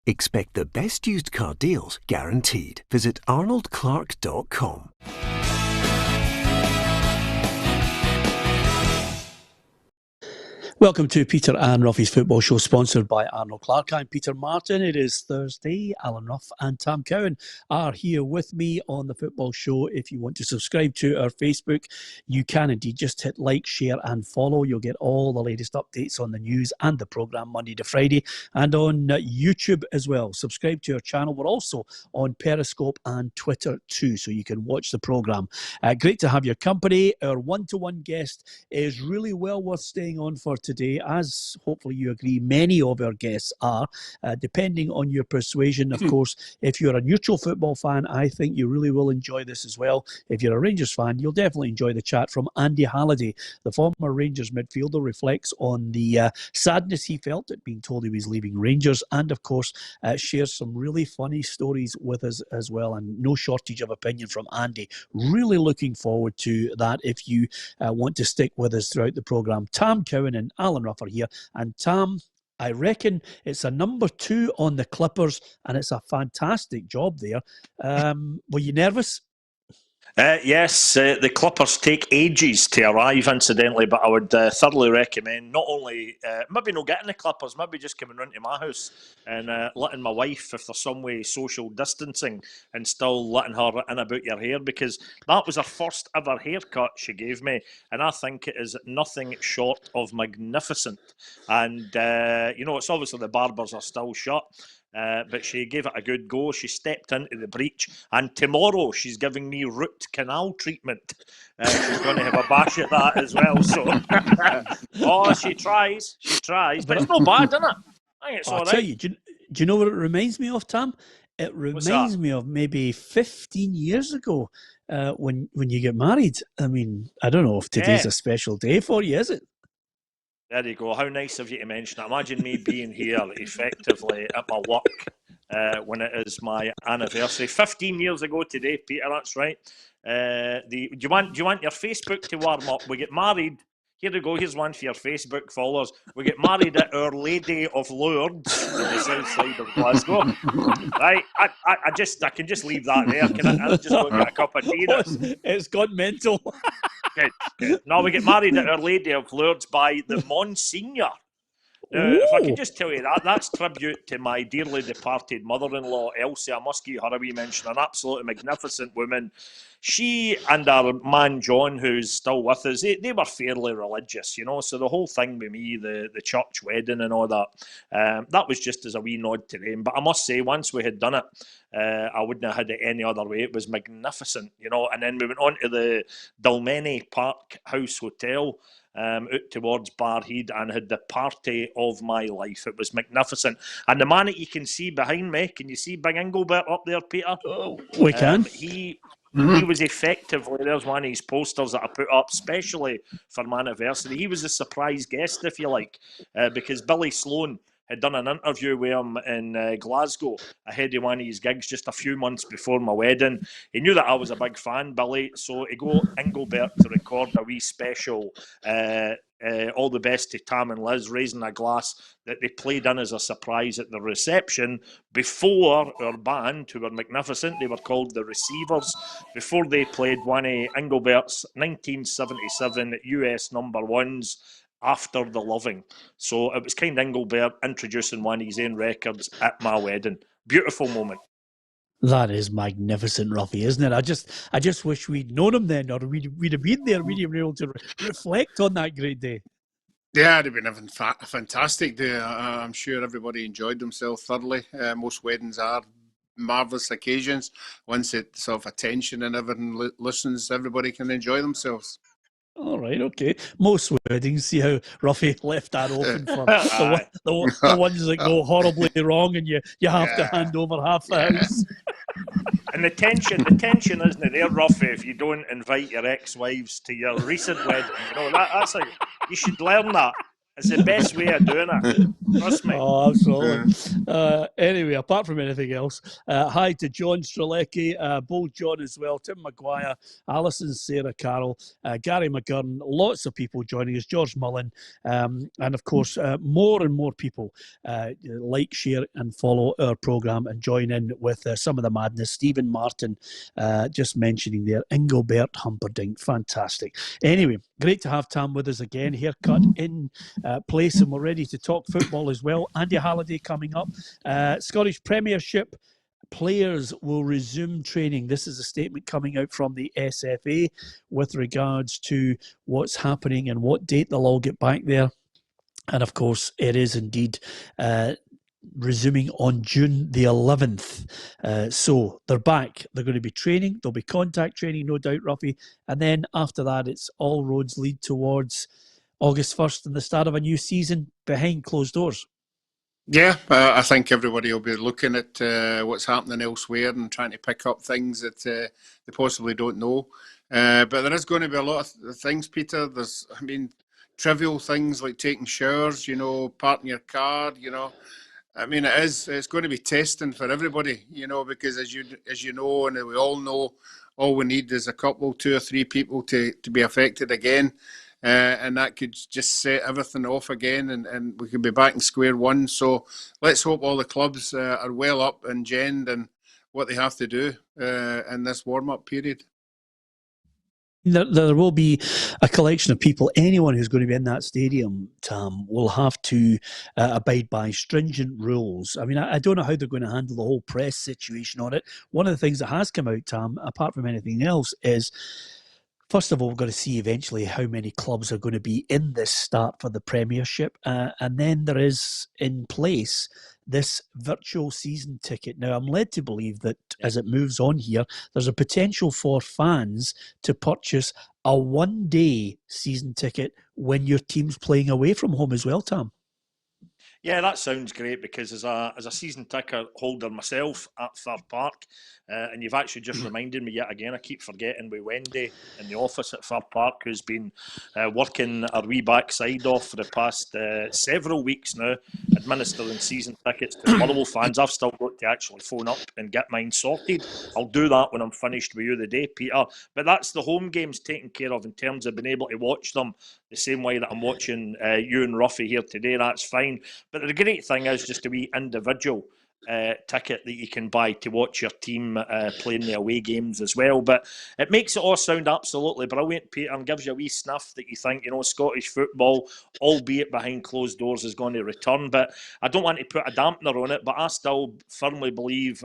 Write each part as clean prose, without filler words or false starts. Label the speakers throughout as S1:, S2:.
S1: Expect the best used car deals guaranteed. Visit arnoldclark.com.
S2: Welcome to Peter and Roughie's Football Show, sponsored by Arnold Clark. I'm Peter Martin. It is Thursday. Alan Rough and Tam Cowan are here with me on the Football Show. If you want to subscribe to our Facebook, you can indeed just hit like, share and follow. You'll get all the latest updates on the news and the programme Monday to Friday, and on YouTube as well. Subscribe to our channel. We're also on Periscope and Twitter too, so you can watch the programme. Great to have your company. Our one-to-one guest is really well worth staying on for today, as hopefully you agree many of our guests are, depending on your persuasion. Of course, if you're a neutral football fan, I think you really will enjoy this as well. If you're a Rangers fan, you'll definitely enjoy the chat from Andy Halliday. The former Rangers midfielder reflects on the sadness he felt at being told he was leaving Rangers, and of course shares some really funny stories with us as well, and no shortage of opinion from Andy. Really looking forward to that if you want to stick with us throughout the programme. Tam Cowan and Alan Ruff are here, and Tam, I reckon it's a number 2 on the Clippers, and it's a fantastic job there. Were you nervous?
S3: Yes, the Clippers take ages to arrive, incidentally, but I would thoroughly recommend not only, maybe not getting the Clippers, maybe just coming round to my house and letting my wife, if there's some way, social distancing, and still letting her in about your hair, because that was her first ever haircut she gave me, and I think it is nothing short of magnificent. And, it's obviously the barbers are still shut. But she gave it a good go. She stepped into the breach, and tomorrow she's giving me root canal treatment. She's going to have a bash at that as well. So, she tries, but it's not bad, isn't it? I think it's all right.
S2: Tell you, do you know what it reminds me of, Tam? It reminds me of maybe 15 years ago when you get married. I mean, I don't know if today's a special day for you, is it?
S3: There you go. How nice of you to mention it. Imagine me being here effectively at my work when it is my anniversary. 15 years ago today, Peter, that's right. Do you want your Facebook to warm up? We get married. Here we go. Here's one for your Facebook followers. We get married at Our Lady of Lourdes on the south side of Glasgow. Right? I can just leave that there. I'll just go and get a cup of tea.
S2: It's gone mental.
S3: Good. No, we get married at Our Lady of Lourdes by the Monsignor. If I can just tell you that's tribute to my dearly departed mother-in-law, Elsie. I must give her a wee mention. An absolutely magnificent woman. She and our man John, who's still with us, they were fairly religious, so the whole thing with me, the church wedding and all that, that was just as a wee nod to them. But I must say, once we had done it, I wouldn't have had it any other way. It was magnificent, and then we went on to the Dalmeny Park House Hotel, out towards Barhead, and had the party of my life. It was magnificent. And the man that you can see behind me, can you see Big Engelbert up there, Peter?
S2: Oh, we can.
S3: He was effectively, there's one of his posters that I put up specially for my anniversary. He was a surprise guest, if you like, because Billy Sloan had done an interview with him in Glasgow ahead of one of his gigs just a few months before my wedding. He knew that I was a big fan, Billy, so he got Engelbert to record a wee special, all the best to Tam and Liz, raising a glass, that they played in as a surprise at the reception before our band, who were magnificent, they were called the Receivers, before they played one of Engelbert's 1977 US number ones, After the Loving. So it was kind of Engelbert introducing one of his own records at my wedding. Beautiful moment.
S2: That is magnificent, Roughie, isn't it? I just wish we'd known him then, or we'd have been there, we'd have been able to reflect on that great day.
S4: Yeah, it'd have been a fantastic day. I'm sure everybody enjoyed themselves thoroughly. Most weddings are marvellous occasions. Once it's sort of attention and everything listens, everybody can enjoy themselves.
S2: All right, okay. Most weddings, see how Roughie left that open for the ones that go horribly wrong, and you have to hand over half the house.
S3: And the tension isn't it there, Roughie, if you don't invite your ex-wives to your recent wedding. That's you should learn that. It's the best way of doing it. Trust me.
S2: Oh, absolutely. Anyway, apart from anything else, hi to John Strelecki, Bold John as well, Tim Maguire, Alison, Sarah Carroll, Gary McGurn, lots of people joining us, George Mullen, and of course, more and more people like, share and follow our programme and join in with some of the madness. Stephen Martin, just mentioning there, Engelbert Humperdinck, fantastic. Anyway, great to have Tam with us again, haircut in place, and we're ready to talk football as well. Andy Halliday coming up. Scottish Premiership players will resume training. This is a statement coming out from the SFA with regards to what's happening and what date they'll all get back there. And of course, it is indeed resuming on June the 11th. So they're back. They're going to be training. There'll be contact training, no doubt, Roughie. And then after that, it's all roads lead towards August 1st and the start of a new season behind closed doors.
S4: Yeah, I think everybody will be looking at what's happening elsewhere and trying to pick up things that they possibly don't know. But there is going to be a lot of things, Peter. Trivial things like taking showers, parking your car, it's going to be testing for everybody, because as you know, and we all know, all we need is a couple, 2 or 3 people to be affected again. And that could just set everything off again, and we could be back in square one. So let's hope all the clubs are well up and genned and what they have to do in this warm-up period.
S2: There will be a collection of people. Anyone who's going to be in that stadium, Tam, will have to abide by stringent rules. I mean, I don't know how they're going to handle the whole press situation on it. One of the things that has come out, Tam, apart from anything else, is first of all, we've got to see eventually how many clubs are going to be in this start for the Premiership. And then there is in place this virtual season ticket. Now, I'm led to believe that as it moves on here, there's a potential for fans to purchase a one-day season ticket when your team's playing away from home as well, Tam.
S3: Yeah, that sounds great, because as a season ticket holder myself at Fir Park, and you've actually just reminded me yet again, I keep forgetting with Wendy in the office at Fir Park, who's been working our wee backside off for the past several weeks now, administering season tickets to the Motherwell fans. I've still got to actually phone up and get mine sorted. I'll do that when I'm finished with you today, Peter. But that's the home games taken care of in terms of being able to watch them the same way that I'm watching you and Roughie here today. That's fine. But the great thing is just a wee individual ticket that you can buy to watch your team playing the away games as well. But it makes it all sound absolutely brilliant, Peter, and gives you a wee sniff that you think, Scottish football, albeit behind closed doors, is going to return. But I don't want to put a dampener on it, but I still firmly believe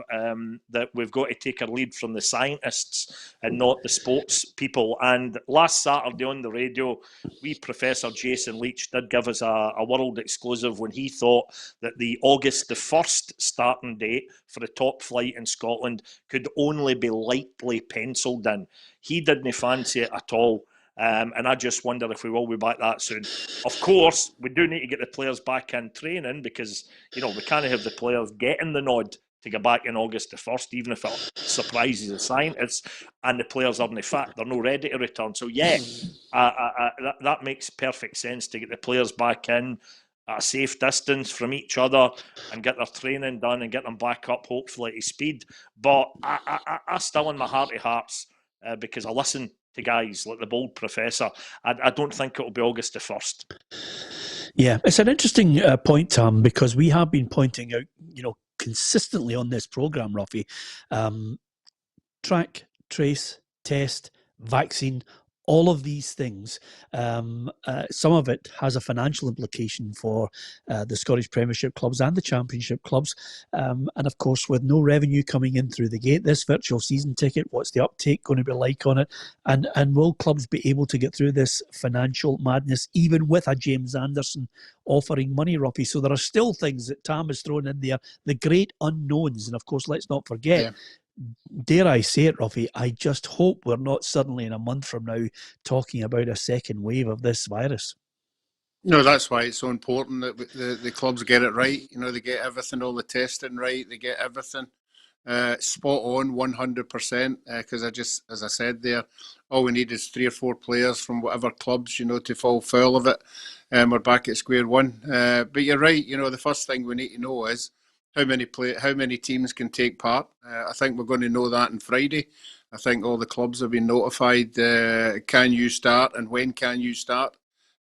S3: that we've got to take our lead from the scientists and not the sports people. And last Saturday on the radio, Professor Jason Leach did give us a world exclusive when he thought that the August the 1st starting date for the top flight in Scotland could only be lightly penciled in. He didn't fancy it at all. And I just wonder if we will be back that soon. Of course, we do need to get the players back in training, because, we can't have the players getting the nod to go back in August the 1st, even if it surprises the scientists, and the players aren't fit. They're not ready to return. So, yeah, that makes perfect sense to get the players back in at a safe distance from each other and get their training done and get them back up, hopefully, to speed. But I still, in my heart of hearts, because I listen to guys like the Bold Professor, I don't think it'll be August the 1st.
S2: Yeah, it's an interesting point, Tam, because we have been pointing out, consistently on this programme, Roughie, track, trace, test, vaccine, all of these things, some of it has a financial implication for the Scottish Premiership clubs and the Championship clubs. And of course, with no revenue coming in through the gate, this virtual season ticket, what's the uptake going to be like on it? And will clubs be able to get through this financial madness, even with a James Anderson offering money, Roughie? So there are still things that Tam has thrown in there, the great unknowns. And of course, let's not forget, dare I say it, Roughie, I just hope we're not suddenly in a month from now talking about a second wave of this virus.
S4: No, that's why it's so important that the clubs get it right. They get everything, all the testing right. They get everything spot on 100%, because as I said there, all we need is 3 or 4 players from whatever clubs, to fall foul of it. We're back at square one. But you're right, the first thing we need to know is how many teams can take part. I think we're going to know that on Friday. I think all the clubs have been notified, can you start and when can you start?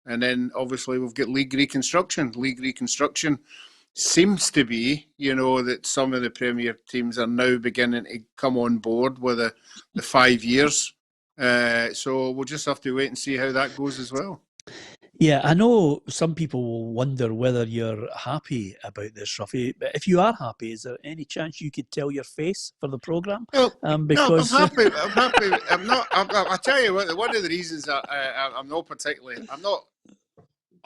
S4: And then obviously we've got league reconstruction. League reconstruction seems to be, that some of the Premier teams are now beginning to come on board with the 5 years. So we'll just have to wait and see how that goes as well.
S2: Yeah, I know some people will wonder whether you're happy about this, Roughie. But if you are happy, is there any chance you could tell your face for the programme?
S4: Well, because... No, I'm happy. I'm happy. I'm not. I tell you what. One of the reasons I'm not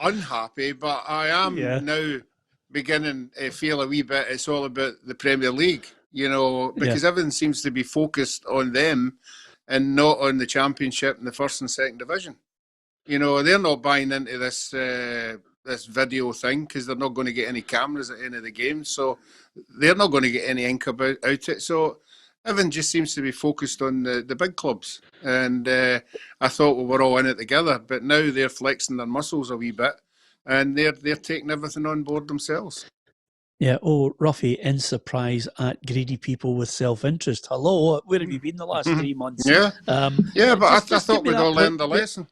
S4: unhappy, but I am now beginning to feel a wee bit. It's all about the Premier League, because everything seems to be focused on them and not on the Championship and the first and second division. They're not buying into this video thing because they're not going to get any cameras at the end of the game. So they're not going to get any ink about it. So everything just seems to be focused on the big clubs. And I thought we were all in it together. But now they're flexing their muscles a wee bit and they're taking everything on board themselves.
S2: Yeah, Roughie, in surprise at greedy people with self-interest. Hello, where have you been the last 3 months?
S4: Yeah, but I thought we'd all learned the lesson.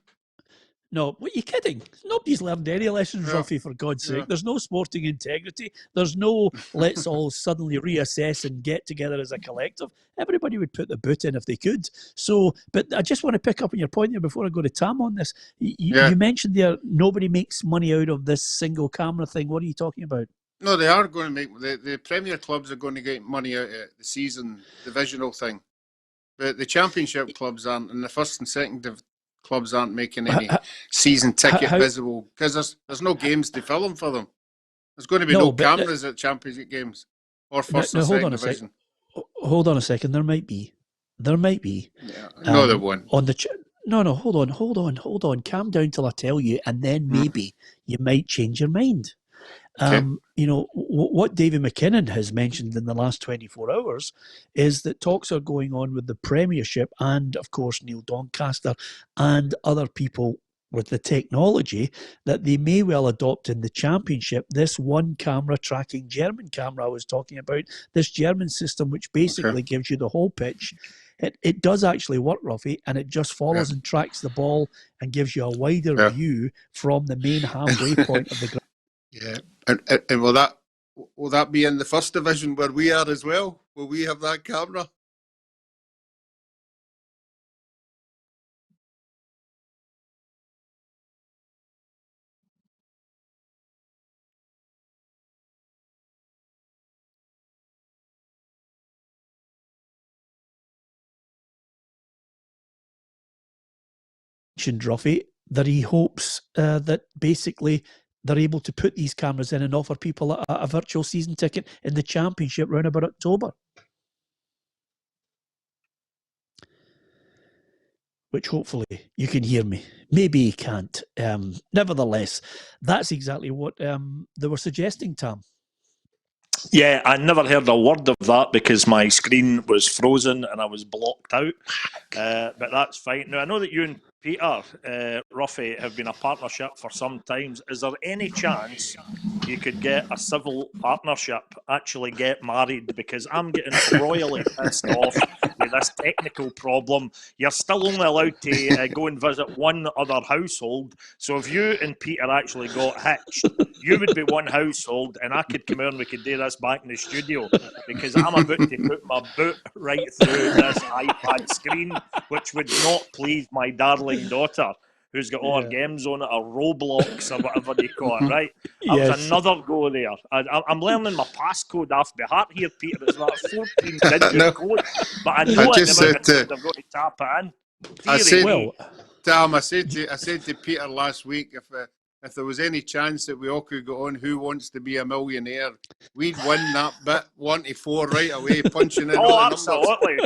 S2: No, what are you kidding? Nobody's learned any lessons, Roughie, for God's sake. There's no sporting integrity. There's no let's all suddenly reassess and get together as a collective. Everybody would put the boot in if they could. So, but I just want to pick up on your point there before I go to Tam on this. You mentioned there nobody makes money out of this single camera thing. What are you talking about?
S4: No, they are going to make... The Premier clubs are going to get money out of the season divisional thing. But the Championship clubs aren't, and the first and second clubs aren't making any season ticket visible because there's no games to film for them. There's going to be no cameras at Championship games or first and second division.
S2: Hold on a second. There might be.
S4: Yeah, no, there won't.
S2: No. Hold on. Calm down till I tell you, and then maybe you might change your mind.
S4: Okay.
S2: What David McKinnon has mentioned in the last 24 hours is that talks are going on with the Premiership and, of course, Neil Doncaster and other people with the technology that they may well adopt in the Championship this one camera tracking German camera I was talking about, this German system which basically gives you the whole pitch. It does actually work, Roughie, and it just follows and tracks the ball and gives you a wider view from the main halfway point of the ground.
S4: Yeah, and will that be in the first division where we are as well? Will we have that camera?
S2: Roughie, that he hopes that basically they're able to put these cameras in and offer people a virtual season ticket in the Championship round about October. Which hopefully you can hear me. Maybe you can't. Nevertheless, that's exactly what they were suggesting, Tam.
S3: Yeah, I never heard a word of that because my screen was frozen and I was blocked out. But that's fine. Now, I know that you and Peter, Roughie, have been a partnership for some time. Is there any chance you could get a civil partnership, actually get married? Because I'm getting royally pissed off with this technical problem. You're still only allowed to go and visit one other household. So if you and Peter actually got hitched, you would be one household and I could come here and we could do this back in the studio, because I'm about to put my boot right through this iPad screen, which would not please my darling daughter, who's got all her games on it, or Roblox or whatever you call it, right? That was another go there. I'm learning my passcode off by heart here, Peter. It's like a 14-digit code, but I know I've got to tap it in.
S4: Tam, I said to Peter last week, if there was any chance that we all could go on Who Wants to Be a Millionaire, we'd win that bit 1 to 4 right away, punching in all the
S3: absolutely.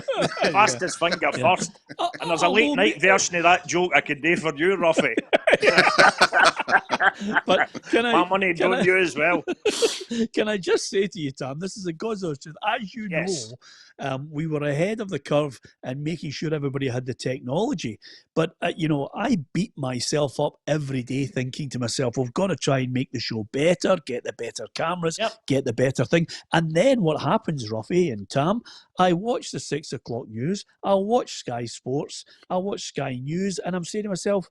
S3: Fastest finger first. And there's a late night version of that joke I could do for you, Roughie.
S2: But
S3: my money don't you as well.
S2: Can I just say to you, Tam, this is a God's honest truth. As you
S3: Yes.
S2: know, we were ahead of the curve and making sure everybody had the technology. But, I beat myself up every day thinking to myself, we've got to try and make the show better, get the better cameras, get the better thing. And then what happens, Roughie and Tam, I watch the 6 o'clock news, I'll watch Sky Sports, I'll watch Sky News, and I'm saying to myself,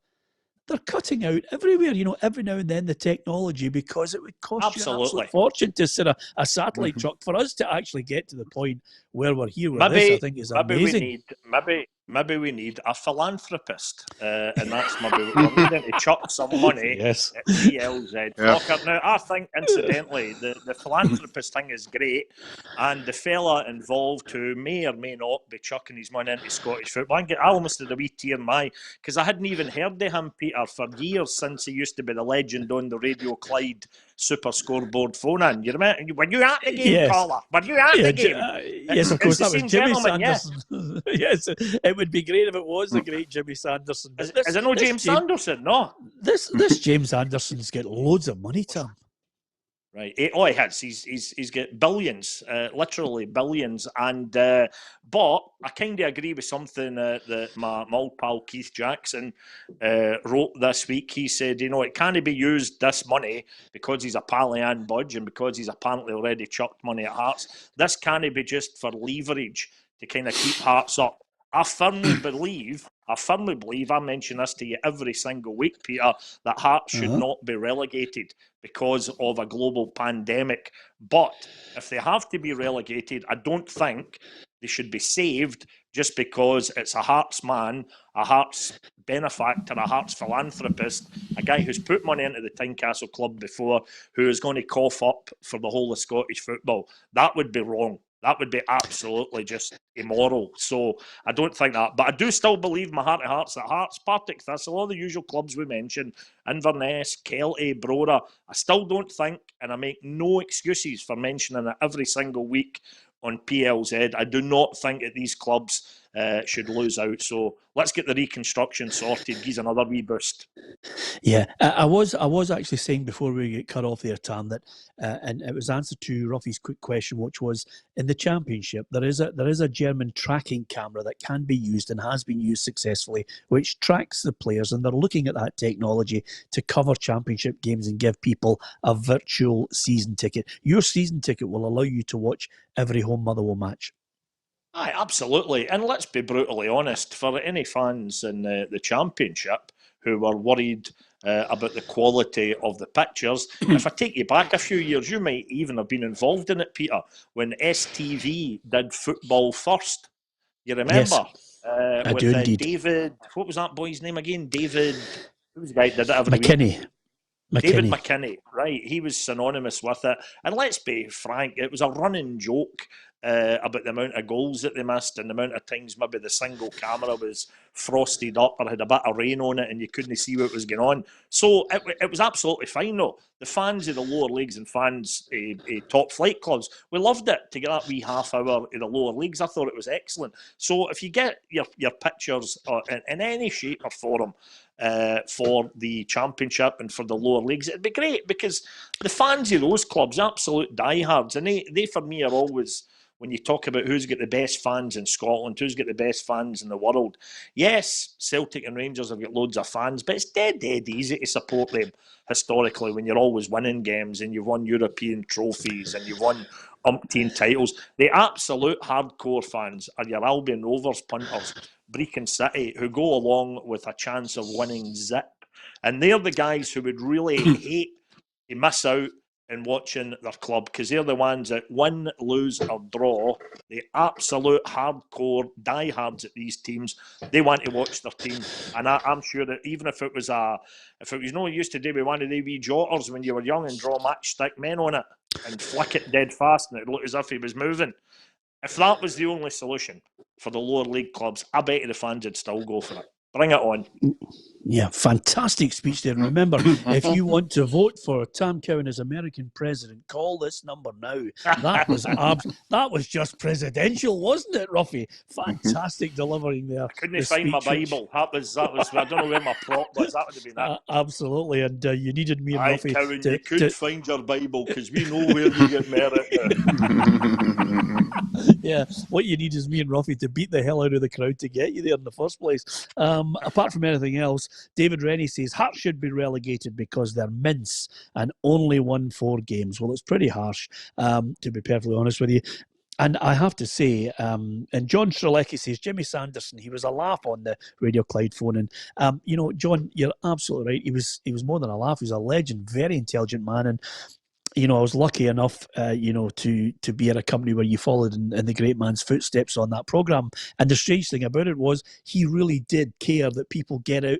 S2: they're cutting out everywhere, every now and then the technology, because it would cost you an absolute fortune to set a satellite truck. For us to actually get to the point where we're here with this, I think is amazing.
S3: Maybe we need a philanthropist, and that's maybe we're needing to chuck some money at PLZ Soccer. Now, I think, incidentally, the philanthropist thing is great, and the fella involved who may or may not be chucking his money into Scottish football, I almost had a wee tear in my eye, because I hadn't even heard of him, Peter, for years, since he used to be the legend on the Radio Clyde Super Scoreboard phone-in. You remember? Were you at the game, caller? Were you at the game?
S2: Yes, of course, that was Jimmy Sanderson. Yes, it would be great if it was the great Jimmy Sanderson.
S3: Is it no James Sanderson? No.
S2: This James Anderson's got loads of money, Tom.
S3: Right. Oh, he has. He's got billions, literally billions. And but I kind of agree with something that my old pal Keith Jackson wrote this week. He said, it can't be used, this money, because he's a Palian budge and because he's apparently already chucked money at Hearts. This can't be just for leverage to kind of keep Hearts up. I firmly believe, I mention this to you every single week, Peter, that Hearts should not be relegated because of a global pandemic. But if they have to be relegated, I don't think they should be saved just because it's a Hearts man, a Hearts benefactor, a Hearts philanthropist, a guy who's put money into the Tynecastle club before, who is going to cough up for the whole of Scottish football. That would be wrong. That would be absolutely just immoral. So I don't think that. But I do still believe my heart of hearts that Hearts, Partick Thistle, all the usual clubs we mentioned, Inverness, Kelty, Brora, I still don't think, and I make no excuses for mentioning it every single week on PLZ, I do not think that these clubs should lose out. So let's get the reconstruction sorted. Give another wee boost.
S2: Yeah, I was actually saying before we get cut off there, Tam, that and it was answer to Roughie's quick question, which was in the Championship there is a German tracking camera that can be used and has been used successfully, which tracks the players, and they're looking at that technology to cover Championship games and give people a virtual season ticket. Your season ticket will allow you to watch every home Motherwell match.
S3: Aye, absolutely. And let's be brutally honest, for any fans in the Championship who were worried about the quality of the pictures, if I take you back a few years, you might even have been involved in it, Peter, when STV did Football First. You remember?
S2: Yes, I do indeed.
S3: David, what was that boy's name again? David, who was the guy that did it every week? David McKinney, right. He was synonymous with it. And let's be frank, it was a running joke about the amount of goals that they missed and the amount of times maybe the single camera was frosted up or had a bit of rain on it and you couldn't see what was going on. So it was absolutely fine, though. The fans of the lower leagues and fans of top flight clubs, we loved it to get that wee half hour in the lower leagues. I thought it was excellent. So if you get your pictures in any shape or form for the Championship and for the lower leagues, it'd be great because the fans of those clubs are absolute diehards, and they for me are always, when you talk about who's got the best fans in Scotland, who's got the best fans in the world. Yes, Celtic and Rangers have got loads of fans, but it's dead easy to support them historically when you're always winning games and you've won European trophies and you've won umpteen titles. The absolute hardcore fans are your Albion Rovers punters, Brecon City, who go along with a chance of winning zip. And they're the guys who would really hate to miss out in watching their club, because they're the ones that win, lose or draw, the absolute hardcore diehards at these teams, they want to watch their team. And I'm sure that even if it was no used to do with one of the wee jotters when you were young and draw matchstick men on it and flick it dead fast and it looked as if he was moving, if that was the only solution for the lower league clubs, I bet the fans would still go for it. Bring it on.
S2: Yeah, fantastic speech there. And remember, if you want to vote for Tam Cowan as American president, call this number now. That was just presidential, wasn't it, Roughie? Fantastic delivering there.
S3: I couldn't find my Bible. That was. I don't know where my prop was. That would have been it.
S2: Absolutely, and you needed me and Roughie.
S3: Cowan, you could find your Bible because we know where you get merit.
S2: Yeah, what you need is me and Roughie to beat the hell out of the crowd to get you there in the first place. Apart from anything else, David Rennie says Hearts should be relegated because they're mince and only won 4 games. Well, it's pretty harsh, to be perfectly honest with you. And I have to say, and John Strelecki says, Jimmy Sanderson, he was a laugh on the Radio Clyde phone. And, John, you're absolutely right. He was more than a laugh. He was a legend, very intelligent man. And, I was lucky enough, to be at a company where you followed in the great man's footsteps on that programme. And the strange thing about it was he really did care that people get out,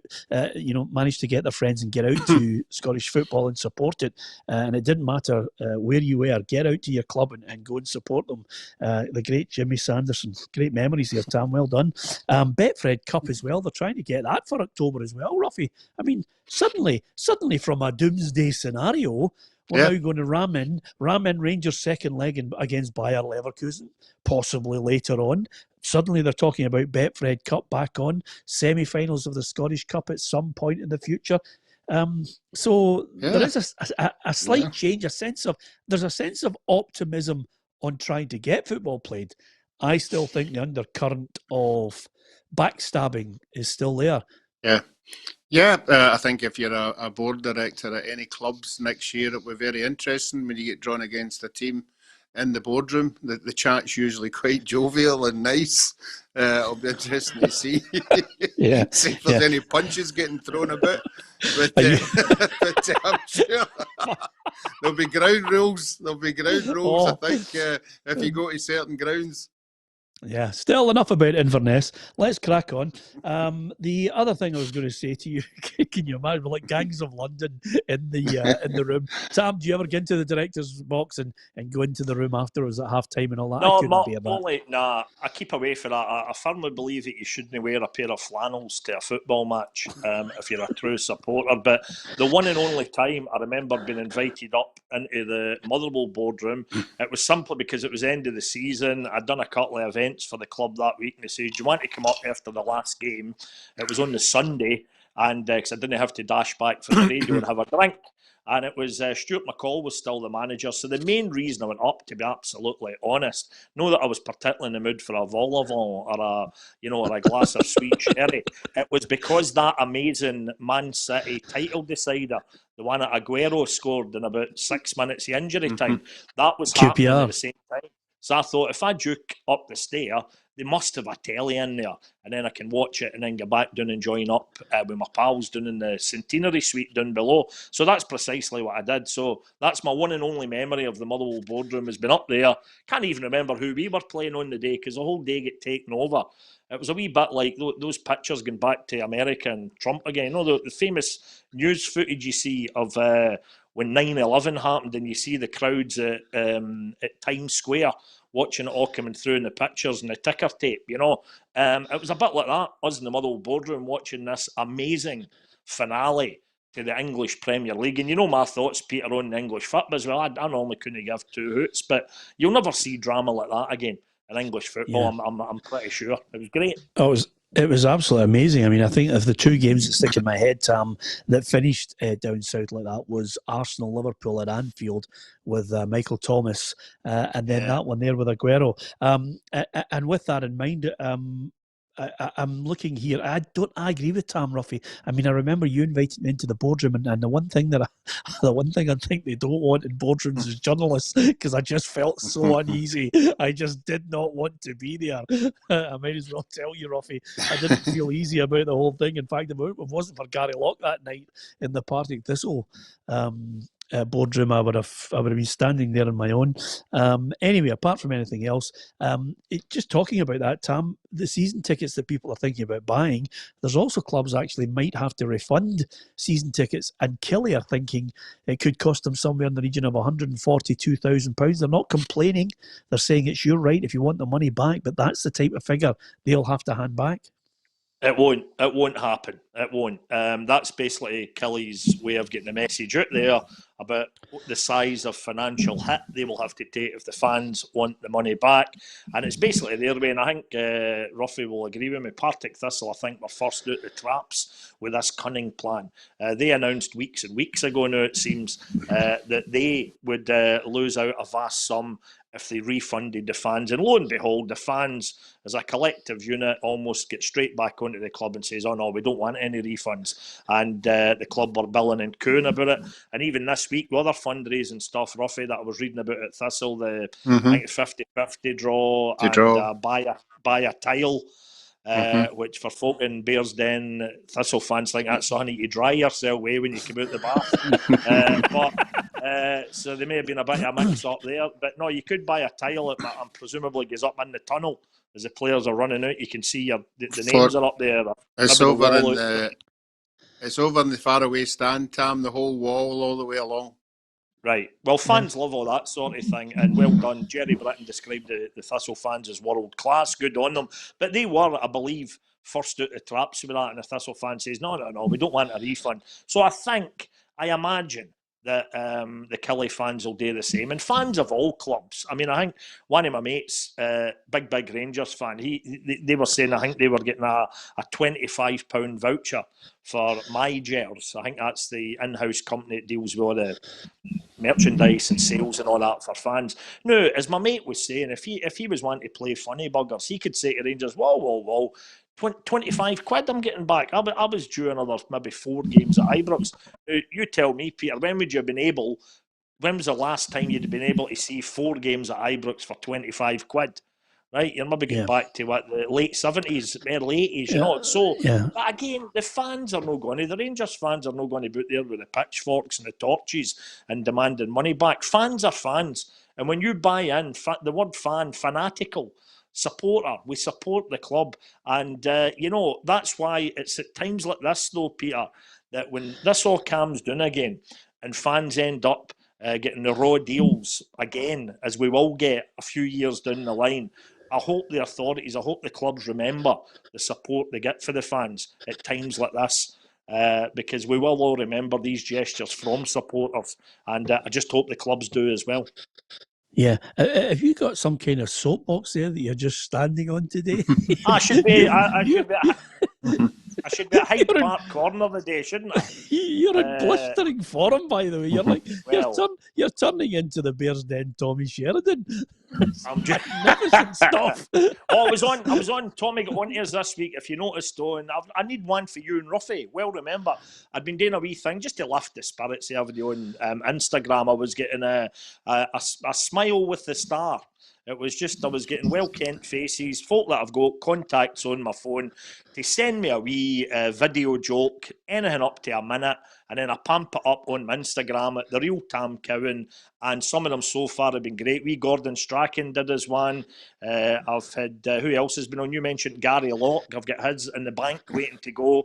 S2: manage to get their friends and get out to Scottish football and support it. And it didn't matter where you were, get out to your club and go and support them. The great Jimmy Sanderson. Great memories there, Tam. Well done. Betfred Cup as well. They're trying to get that for October as well, Roughie. I mean, suddenly from a doomsday scenario, we're now going to ram in Rangers' second leg against Bayer Leverkusen, possibly later on. Suddenly they're talking about Betfred Cup back on, semi-finals of the Scottish Cup at some point in the future. So there is a slight change, there's a sense of optimism on trying to get football played. I still think the undercurrent of backstabbing is still there.
S4: Yeah, I think if you're a board director at any clubs next year, it'll be very interesting when you get drawn against a team in the boardroom. The chat's usually quite jovial and nice. It'll be interesting to see. See if there's any punches getting thrown about. But I'm sure there'll be ground rules. I think, if you go to certain grounds.
S2: Yeah, still enough about Inverness. Let's crack on. The other thing I was going to say to you, can you imagine, like gangs of London in the room? Tam, do you ever get into the director's box and go into the room afterwards at half time and all that?
S3: No, I keep away from that. I firmly believe that you shouldn't wear a pair of flannels to a football match if you're a true supporter. But the one and only time I remember being invited up into the Motherwell boardroom, it was simply because it was the end of the season. I'd done a couple of events for the club that week, and they said, do you want to come up after the last game? It was on the Sunday, and because I didn't have to dash back for the radio and have a drink, and it was Stuart McCall was still the manager. So the main reason I went up, to be absolutely honest, not that I was particularly in the mood for a vol au vent or a glass of sweet sherry, it was because that amazing Man City title decider, the one that Aguero scored in about 6 minutes of injury time, that was happening at the same time. So I thought, if I juke up the stair, they must have a telly in there, and then I can watch it and then go back down and join up with my pals down in the Centenary suite down below. So that's precisely what I did. So that's my one and only memory of the Motherwell boardroom, has been up there. Can't even remember who we were playing on the day because the whole day got taken over. It was a wee bit like those pictures going back to America and Trump again. The famous news footage you see of when 9/11 happened, and you see the crowds at Times Square watching it all coming through in the pictures and the ticker tape, It was a bit like that, us in the Motherwell boardroom watching this amazing finale to the English Premier League. And my thoughts, Peter, on the English football as well. I normally couldn't give two hoots, but you'll never see drama like that again in English football. Yeah. I'm pretty sure. It was great.
S2: It was absolutely amazing. I mean, I think of the 2 games that stick in my head, Tam, that finished down south like that was Arsenal-Liverpool at Anfield with Michael Thomas, and then that one there with Aguero. And with that in mind, I'm looking here. I agree with Tam, Roughie. I mean, I remember you invited me into the boardroom, and the one thing I think they don't want in boardrooms is journalists, because I just felt so uneasy. I just did not want to be there. I might as well tell you, Roughie, I didn't feel easy about the whole thing. In fact, if it wasn't for Gary Locke that night in the Partick Thistle boardroom, I would have been standing there on my own. Anyway, apart from anything else, just talking about that, Tam, the season tickets that people are thinking about buying, there's also clubs actually might have to refund season tickets, and Killie are thinking it could cost them somewhere in the region of £142,000. They're not complaining. They're saying it's your right if you want the money back, but that's the type of figure they'll have to hand back.
S3: It won't happen. It won't. That's basically Kelly's way of getting the message out there about the size of financial hit they will have to take if the fans want the money back. And it's basically their way. And I think Roughie will agree with me. Partick Thistle, I think, were first out the traps with this cunning plan. They announced weeks and weeks ago now, it seems, that they would lose out a vast sum if they refunded the fans. And lo and behold, the fans, as a collective unit, almost get straight back onto the club and says, oh no, we don't want any refunds. And the club were billing and cooing about it. And even this week, with other fundraising stuff, Roughie, that I was reading about at Thistle, I think 50-50 draw, buy a tile. Which for folk in Bearsden, Thistle fans think that's something you dry yourself away when you come out the bath. So there may have been a bit of a mix up there. But no, you could buy a tile that presumably goes up in the tunnel as the players are running out. You can see the names are up there.
S4: It's over in the faraway stand, Tam, the whole wall all the way along.
S3: Right. Well, fans love all that sort of thing, and well done. Jerry Britton described the Thistle fans as world class. Good on them. But they were, I believe, first out the traps with that, and the Thistle fan says, no, we don't want a refund. So I imagine that the Kelly fans will do the same, and fans of all clubs. I mean, I think one of my mates, big Rangers fan, they were saying I think they were getting a £25 voucher for My Gers. I think that's the in-house company that deals with all the merchandise and sales and all that for fans. Now, as my mate was saying, if he was wanting to play funny buggers, he could say to Rangers, whoa, 25 quid I'm getting back. I was due another maybe 4 games at Ibrox. Now, you tell me, Peter, when was the last time you'd been able to see 4 games at Ibrox for 25 quid? Right, you're maybe getting back to the late 70s, early 80s, you know. So, but again, the fans are not going to, the Rangers fans are not going to be out there with the pitchforks and the torches and demanding money back. Fans are fans. And when you buy in, the word fan, fanatical, supporter, we support the club. And, that's why it's at times like this, though, Peter, that when this all calms down again and fans end up getting the raw deals again, as we will get a few years down the line, I hope the authorities, I hope the clubs remember the support they get for the fans at times like this, because we will all remember these gestures from supporters, and I just hope the clubs do as well.
S2: Yeah. Have you got some kind of soapbox there that you're just standing on today?
S3: I should be. I should be at Hyde Park Corner today, shouldn't I?
S2: You're in blistering form, by the way. You're like you're turning into the Bearsden Tommy Sheridan.
S3: I'm just
S2: magnificent stuff.
S3: I was on. Tommy got on to us this week, if you noticed, though, and I need one for you and Roughie. Well, remember, I'd been doing a wee thing just to lift the spirits of everybody on Instagram. I was getting a smile with the star. It was just, I was getting well-kent faces, folk that I've got contacts on my phone to send me a wee video joke, anything up to a minute, and then I pump it up on my Instagram at the real Tam Cowan, and some of them so far have been great. Wee Gordon Strachan did his one. I've had, who else has been on? You mentioned Gary Locke. I've got his in the bank waiting to go.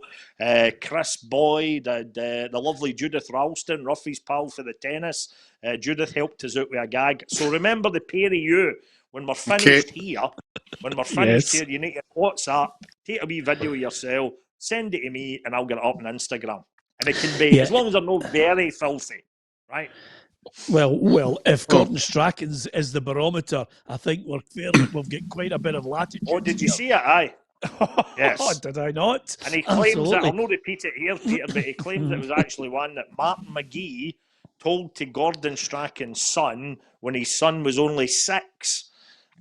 S3: Chris Boyd, the lovely Judith Ralston, Roughie's pal for the tennis. Judith helped us out with a gag. So remember the pair of you, when we're finished here, here, you need to WhatsApp, take a wee video of yourself, send it to me, and I'll get it up on Instagram. And it can be, as long as they're not very filthy, right?
S2: Well, if Gordon Strachan's is the barometer, I think we've got quite a bit of latitude.
S3: Oh, did you see it? Aye. Yes.
S2: Did I not?
S3: And he claims that, I'll not repeat it here, Peter, but he claims it was actually one that Martin McGee told to Gordon Strachan's son when his son was only 6.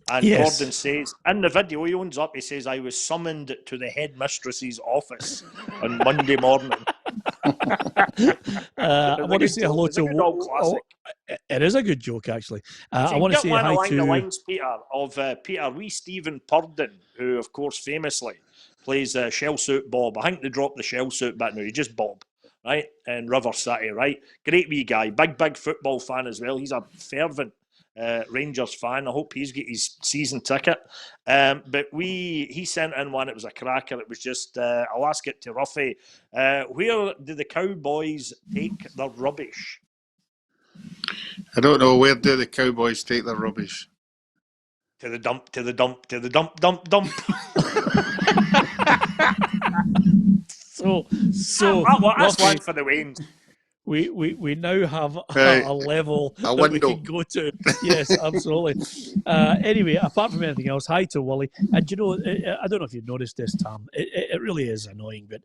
S3: And Gordon says, in the video, he owns up, he says, I was summoned to the headmistress's office on Monday morning.
S2: I want to say hello to... it is a good joke, actually. I want to say hi to...
S3: the lines, Peter, of wee Stephen Purden, who, of course, famously plays Shell Suit Bob. I think they dropped the Shell Suit bit now. He's just Bob, right? In River City, right? Great wee guy. Big football fan as well. He's a fervent Rangers fan. I hope he's got his season ticket. But he sent in one. It was a cracker. It was just, I'll ask it to Roughie. Where do the Cowboys take their rubbish?
S4: I don't know. Where do the Cowboys take their rubbish?
S3: To the dump, to the dump, to the dump.
S2: So,
S3: that's
S2: Roughie,
S3: one for the Waynes.
S2: we now have
S4: Right.
S2: a level
S4: A
S2: that we
S4: window.
S2: can go to. Yes, absolutely. Anyway, apart from anything else, hi to Wally. And you know, I don't know if you've noticed this, Tam. It really is annoying, but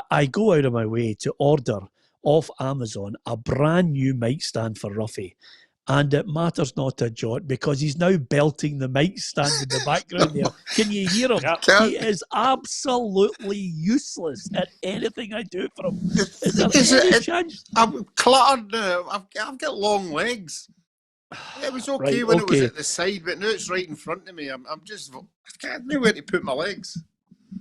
S2: I go out of my way to order off Amazon a brand new mic stand for Roughie. And it matters not a jot because he's now belting the mic stand in the background there. Can you hear him?
S3: Yep.
S2: He is absolutely useless at anything I do for him. Is there any chance?
S4: I'm cluttered now. I've got long legs. It was okay
S2: Right,
S4: when it was
S2: okay.
S4: at the side, but now it's right in front of me. I can't know where to put my legs.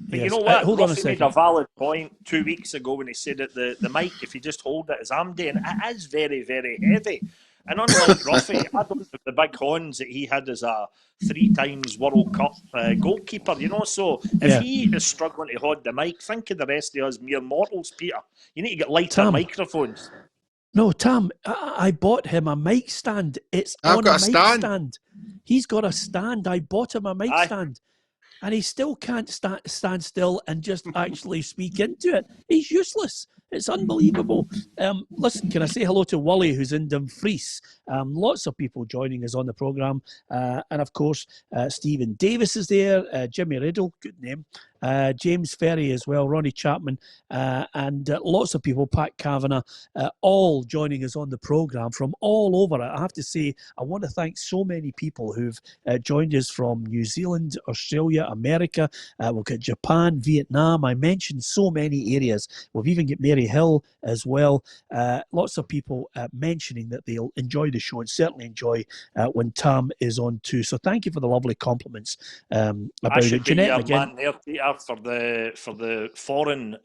S3: But
S2: Yes.
S3: you know what?
S2: Hold on a
S3: Roughie made
S2: second.
S3: a valid point 2 weeks ago when he said that the mic, if you just hold it as I'm doing, it is very, very heavy. And unlike Roughie, I don't have the big horns that he had as a 3 times World Cup goalkeeper, you know. So if
S2: Yeah.
S3: he is struggling to hold the mic, think of the rest of us mere mortals, Peter. You need to get lighter
S2: Tam.
S3: microphones.
S2: No, Tam, I bought him a mic stand. It's
S4: I've
S2: on
S4: got
S2: a
S4: a
S2: mic
S4: stand.
S2: stand. He's got a stand. I bought him a mic
S3: Aye.
S2: stand. And he still can't stand still and just actually speak into it. He's useless. It's unbelievable. Listen, can I say hello to Wally, who's in Dumfries? Lots of people joining us on the programme. And of course, Stephen Davis is there, Jimmy Riddle, good name, James Ferry as well, Ronnie Chapman, and lots of people, Pat Kavanagh, all joining us on the programme from all over. I have to say, I want to thank so many people who've joined us from New Zealand, Australia, America. We've got Japan, Vietnam. I mentioned so many areas. We've even got Mary Hill as well. Lots of people mentioning that they'll enjoy the show and certainly enjoy when Tam is on too. So thank you for the lovely compliments
S3: I
S2: about
S3: should
S2: it.
S3: be
S2: Jeanette
S3: your
S2: again.
S3: man there, Peter, for the foreign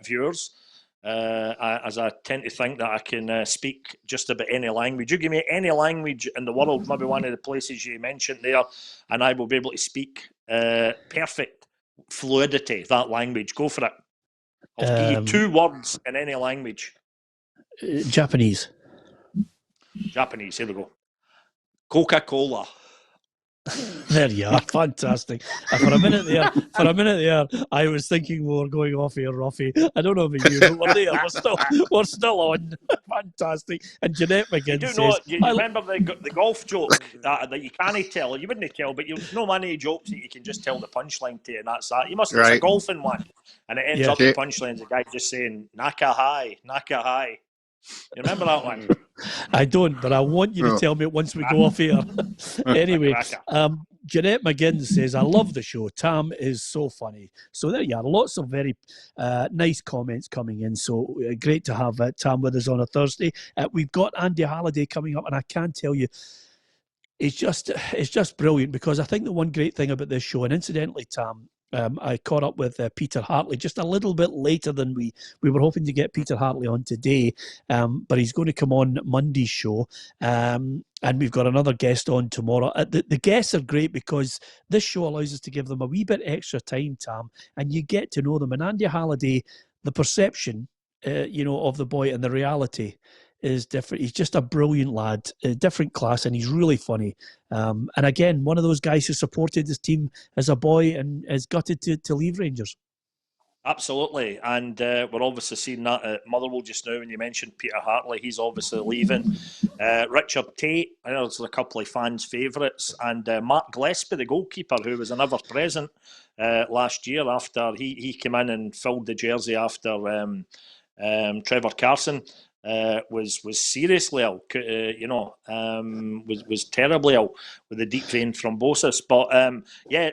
S3: viewers. As I tend to think that I can speak just about any language. You give me any language in the world, maybe one of the places you mentioned there, and I will be able to speak perfect fluidity that language. Go for it. I'll give you 2 words in any language.
S2: Japanese.
S3: Japanese, here we go. Coca-Cola.
S2: There you are, fantastic. For a minute there, I was thinking we were going off here, Roughie. I don't know about you, but we're there. We're still on. Fantastic. And Jeanette McGinn says,
S3: you remember the golf joke that you can't tell? You wouldn't tell, but there's no many jokes that you can just tell the punchline to, and that's that. It's a golfing one, and it ends up the punchline. The guy just saying "Naka high, Naka high." You remember that one?
S2: I don't, but I want you to tell me it once we go off here. Anyway, Jeanette McGinn says, I love the show. Tam is so funny. So there you are. Lots of very nice comments coming in. So great to have Tam with us on a Thursday. We've got Andy Halliday coming up, and I can tell you, it's just brilliant, because I think the one great thing about this show, and incidentally, Tam, I caught up with Peter Hartley just a little bit later than we were hoping to get Peter Hartley on today, but he's going to come on Monday's show, and we've got another guest on tomorrow. The guests are great because this show allows us to give them a wee bit extra time, Tam, and you get to know them. And Andy Halliday, the perception, of the boy and the reality is different. He's just a brilliant lad, a different class, and he's really funny. And again, one of those guys who supported his team as a boy and is gutted to leave Rangers.
S3: Absolutely, and we're obviously seeing that at Motherwell just now. When you mentioned Peter Hartley, he's obviously leaving. Richard Tate, I know there's a couple of fans' favourites, and Mark Gillespie, the goalkeeper, who was never present last year after he came in and filled the jersey after Trevor Carson was seriously ill, was terribly ill with the deep vein thrombosis. But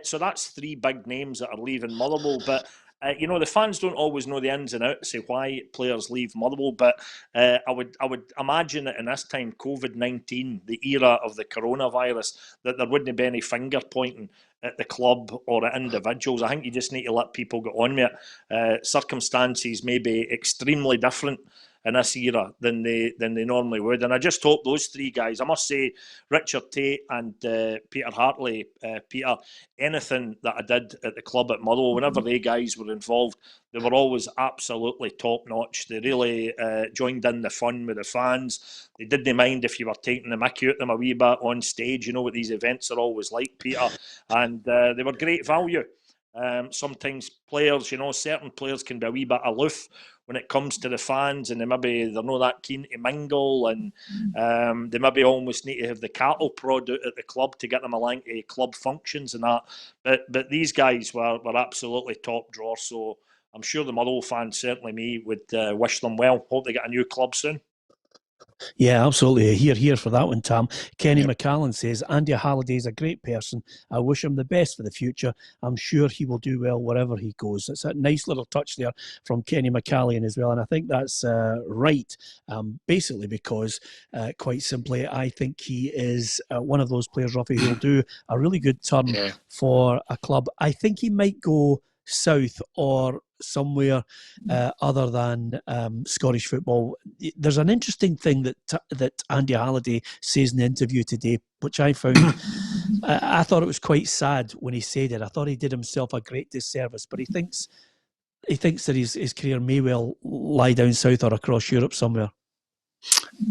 S3: so that's 3 big names that are leaving Motherwell. But the fans don't always know the ins and outs of why players leave Motherwell. But I would imagine that in this time, COVID-19, the era of the coronavirus, that there wouldn't be any finger pointing at the club or at individuals. I think you just need to let people get on with it. Circumstances may be extremely different in this era than they normally would. And I just hope those 3 guys, I must say, Richard Tate and Peter Hartley, Peter, anything that I did at the club at Motherwell, whenever they guys were involved, they were always absolutely top-notch. They really joined in the fun with the fans. They didn't mind if you were taking the mickey out them a wee bit on stage. You know what these events are always like, Peter. And they were great value. Sometimes players, certain players can be a wee bit aloof when it comes to the fans, and they're not that keen to mingle, and they maybe almost need to have the cattle prod out at the club to get them along to club functions and that. But these guys were absolutely top drawer, so I'm sure the Motherwell fans, certainly me, would wish them well. Hope they get a new club soon.
S2: Yeah, absolutely. Here for that one, Tam. Kenny McCallan says, Andy Halliday is a great person. I wish him the best for the future. I'm sure he will do well wherever he goes. It's a nice little touch there from Kenny McCallan as well. And I think that's right, basically because, quite simply, I think he is one of those players, Roughie, who will do a really good turn for a club. I think he might go south or somewhere other than Scottish football. There's an interesting thing that Andy Halliday says in the interview today, which I found, I thought it was quite sad when he said it. I thought he did himself a great disservice, but he thinks that his career may well lie down south or across Europe somewhere.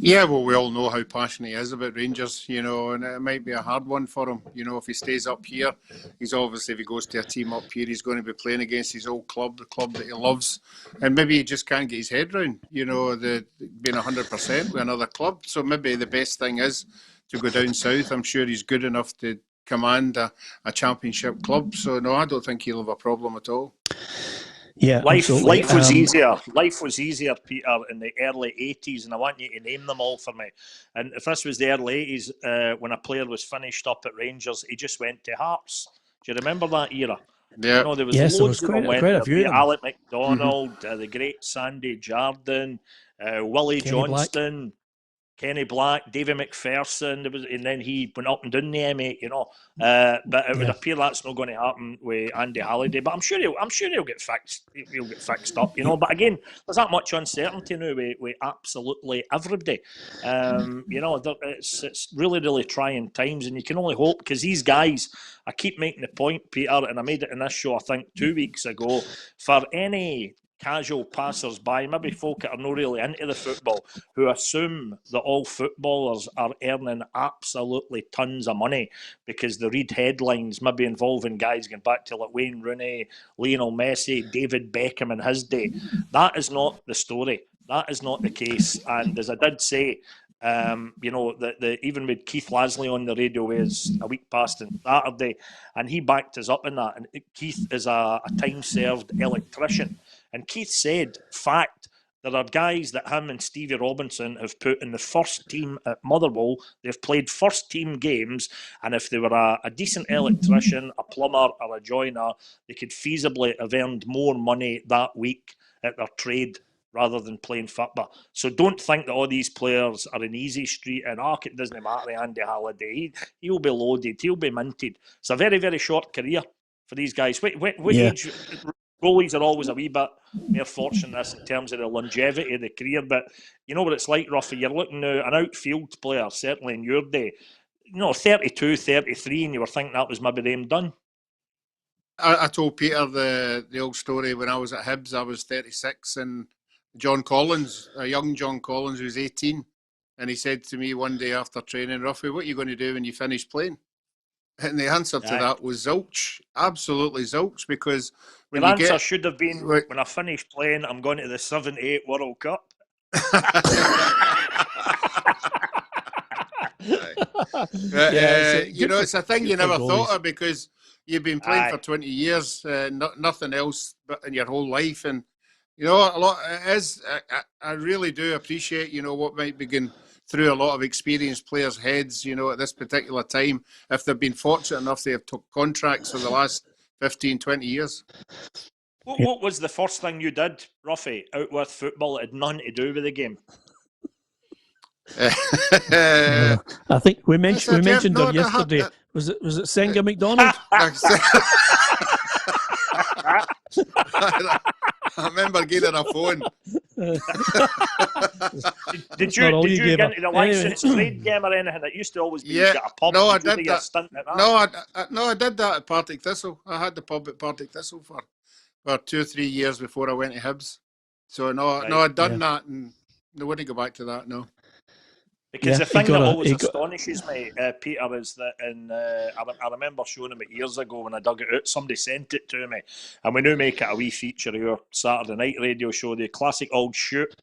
S4: Yeah, well, we all know how passionate he is about Rangers, and it might be a hard one for him. If he stays up here, he's obviously, if he goes to a team up here, he's going to be playing against his old club, the club that he loves. And maybe he just can't get his head round, being 100% with another club. So maybe the best thing is to go down south. I'm sure he's good enough to command a championship club. So, no, I don't think he'll have a problem at all.
S2: Yeah,
S3: life was easier. Life was easier, Peter, in the early 80s, and I want you to name them all for me. And if this was the early 80s, when a player was finished up at Rangers, he just went to Hearts. Do you remember that era?
S4: Yeah.
S3: There was loads of them went.
S2: Quite a few of them.
S3: Alec MacDonald, the great Sandy Jardine, Willie Johnston, Kenny Black, David McPherson, and then he went up and down the M8, But it would appear that's not going to happen with Andy Halliday. But I'm sure he'll get fixed. He'll get fixed up, But again, there's that much uncertainty now with absolutely everybody. It's really, really trying times, and you can only hope, because these guys, I keep making the point, Peter, and I made it in this show, I think 2 weeks ago, for any casual passers-by, maybe folk that are not really into the football, who assume that all footballers are earning absolutely tons of money because they read headlines maybe involving guys going back to like Wayne Rooney, Lionel Messi, David Beckham in his day. That is not the story. That is not the case. And as I did say, even with Keith Lasley on the radio is a week past on Saturday, and he backed us up in that. And Keith is a time-served electrician. And Keith said, fact, there are guys that him and Stevie Robinson have put in the first team at Motherwell. They've played first-team games, and if they were a decent electrician, a plumber or a joiner, they could feasibly have earned more money that week at their trade rather than playing football. So don't think that all these players are an easy street and, it doesn't matter, Andy Halliday. He'll be loaded. He'll be minted. It's a very, very short career for these guys. What age... Goalies are always a wee bit more fortunate in terms of the longevity of the career, but you know what it's like, Roughie. You're looking now, an outfield player, certainly in your day, 32, 33, and you were thinking that was maybe them done.
S4: I told Peter the old story when I was at Hibs. I was 36, and John Collins, a young John Collins, who was 18, and he said to me one day after training, Roughie, what are you going to do when you finish playing? And the answer to that was zilch, absolutely zilch, because when
S3: your answer should have been, when I finish playing, I'm going to the 78 World Cup.
S4: It's a thing you never thought of, because you've been playing for 20 years, nothing else but in your whole life, and a lot is. I really do appreciate, what might begin through a lot of experienced players' heads, at this particular time, if they've been fortunate enough they have took contracts for the last 15, 20 years.
S3: What was the first thing you did, Roughie, out with football that had nothing to do with the game?
S2: I think we mentioned her yesterday. Was it Senga McDonald?
S4: I remember getting a phone.
S3: Did you get into the license trade game or anything? It used to always be you get a pub.
S4: No, I did that. No, I did that at Partick Thistle. I had the pub at Partick Thistle for 2 or 3 years before I went to Hibs. So I'd done that, and I wouldn't go back to that. No.
S3: Because the thing that always astonishes me, Peter, is that I remember showing him it years ago when I dug it out. Somebody sent it to me, and we now make it a wee feature of our Saturday night radio show, the classic old Shoot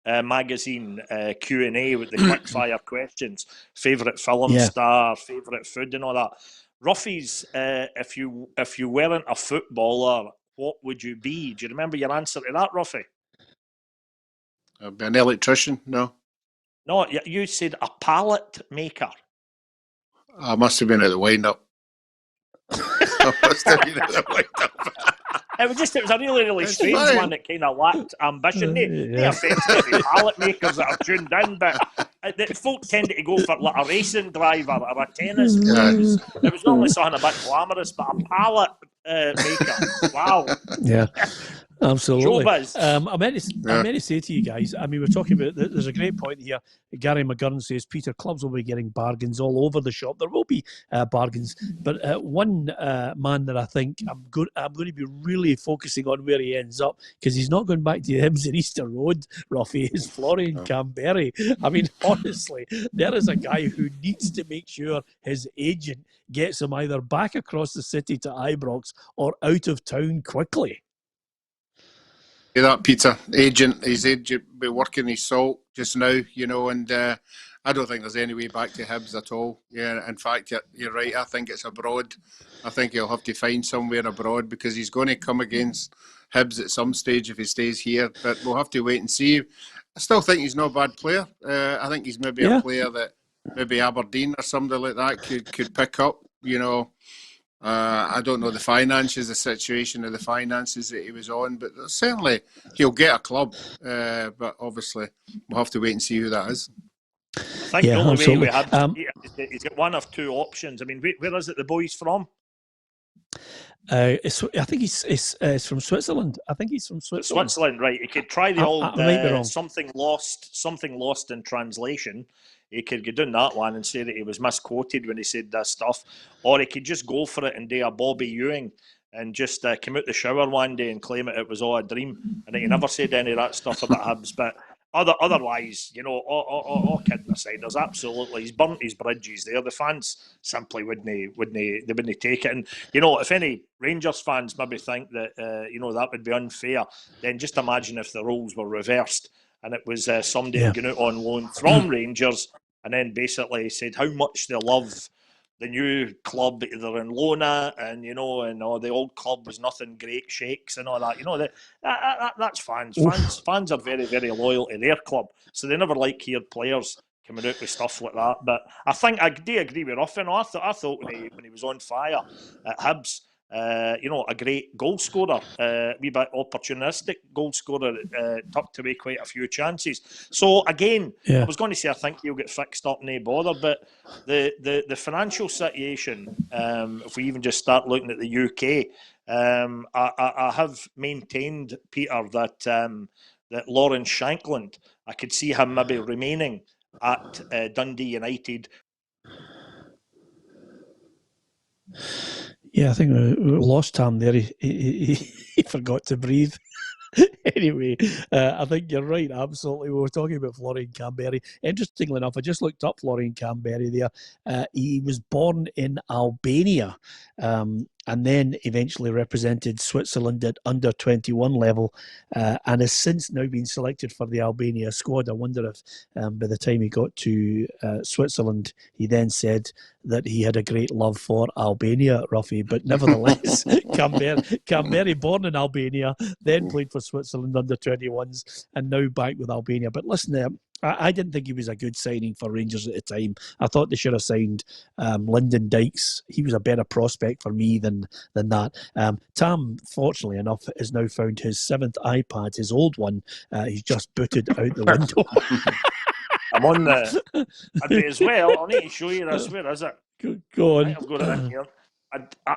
S3: magazine Q&A with the quick-fire questions, favourite film star, favourite food and all that. Roughie's, if you weren't a footballer, what would you be? Do you remember your answer to that, Roughie?
S4: I'd be an electrician, no.
S3: No, you said a pallet maker.
S4: I must have been at the wind-up. I must have been at the wind-up.
S3: It was a really strange one that kind of lacked ambition. No offence to the pallet makers that are tuned in, but folk tended to go for like a racing driver or a tennis player. It was normally something a bit glamorous, but a pallet maker. Wow.
S2: Yeah. Absolutely.
S3: Showbiz.
S2: I meant to say to you guys, I mean, we're talking about, there's a great point here. Gary McGurn says, Peter, clubs will be getting bargains all over the shop. There will be bargains, but one man that I think I'm going to be really focusing on where he ends up, because he's not going back to Hibs and Easter Road, Roughie, is Florian Camberry. I mean, honestly, there is a guy who needs to make sure his agent gets him either back across the city to Ibrox or out of town quickly.
S4: That Peter, his agent be working his salt just now, you know, and I don't think there's any way back to Hibs at all. Yeah, in fact, you're right. I think it's abroad. I think he'll have to find somewhere abroad because he's going to come against Hibs at some stage if he stays here. But we'll have to wait and see. I still think he's not a bad player. I think he's maybe a player that maybe Aberdeen or somebody like that could pick up, you know. I don't know the finances, the situation of the finances that he was on, but certainly he'll get a club. But obviously, we'll have to wait and see who that is.
S3: I think the only way we had he's got one of two options. I mean, where is it the boy's from?
S2: I think he's from Switzerland. I think he's from Switzerland.
S3: Switzerland, right? He could try the old something lost in translation. He could go down that one and say that he was misquoted when he said that stuff, or he could just go for it and do a Bobby Ewing and just come out the shower one day and claim it was all a dream, and he never said any of that stuff about Hibs. But otherwise, you know, all kidding aside, there's absolutely, he's burnt his bridges there. The fans simply wouldn't take it. And you know, if any Rangers fans maybe think that you know, that would be unfair, then just imagine if the roles were reversed and it was somebody going out on loan from Rangers and then basically said how much they love the new club that they're in loan at, and you know, and the old club was nothing great shakes and all that. You know, that's fans. Fans are very, very loyal to their club, so they never like hear players coming out with stuff like that. But I think I do agree with Ruffin. I thought when he was on fire at Hibs, you know, a great goal scorer, a wee bit opportunistic goal scorer, tucked away quite a few chances. So again, I was going to say I think he'll get fixed up, no bother, but the financial situation, if we even just start looking at the UK, I have maintained, Peter, that that Lawrence Shankland, I could see him maybe remaining at Dundee United.
S2: Yeah, I think we lost Tam there. He forgot to breathe. Anyway, I think you're right, absolutely. We were talking about Florian Camberry. Interestingly enough, I just looked up Florian Camberry there. He was born in Albania and then eventually represented Switzerland at under-21 level and has since now been selected for the Albania squad. I wonder if by the time he got to Switzerland, he then said that he had a great love for Albania, Roughie. But nevertheless, Camberry, born in Albania, then played for Switzerland under-21s and now back with Albania. But listen, I didn't think he was a good signing for Rangers at the time. I thought they should have signed Lyndon Dykes. He was a better prospect for me than that. Tam, fortunately enough, has now found his 7th iPad, his old one. He's just booted out the window.
S3: I'm on the... I'd be as well. I'll need to show you this. Where is it?
S2: Go on.
S3: I've got it in here.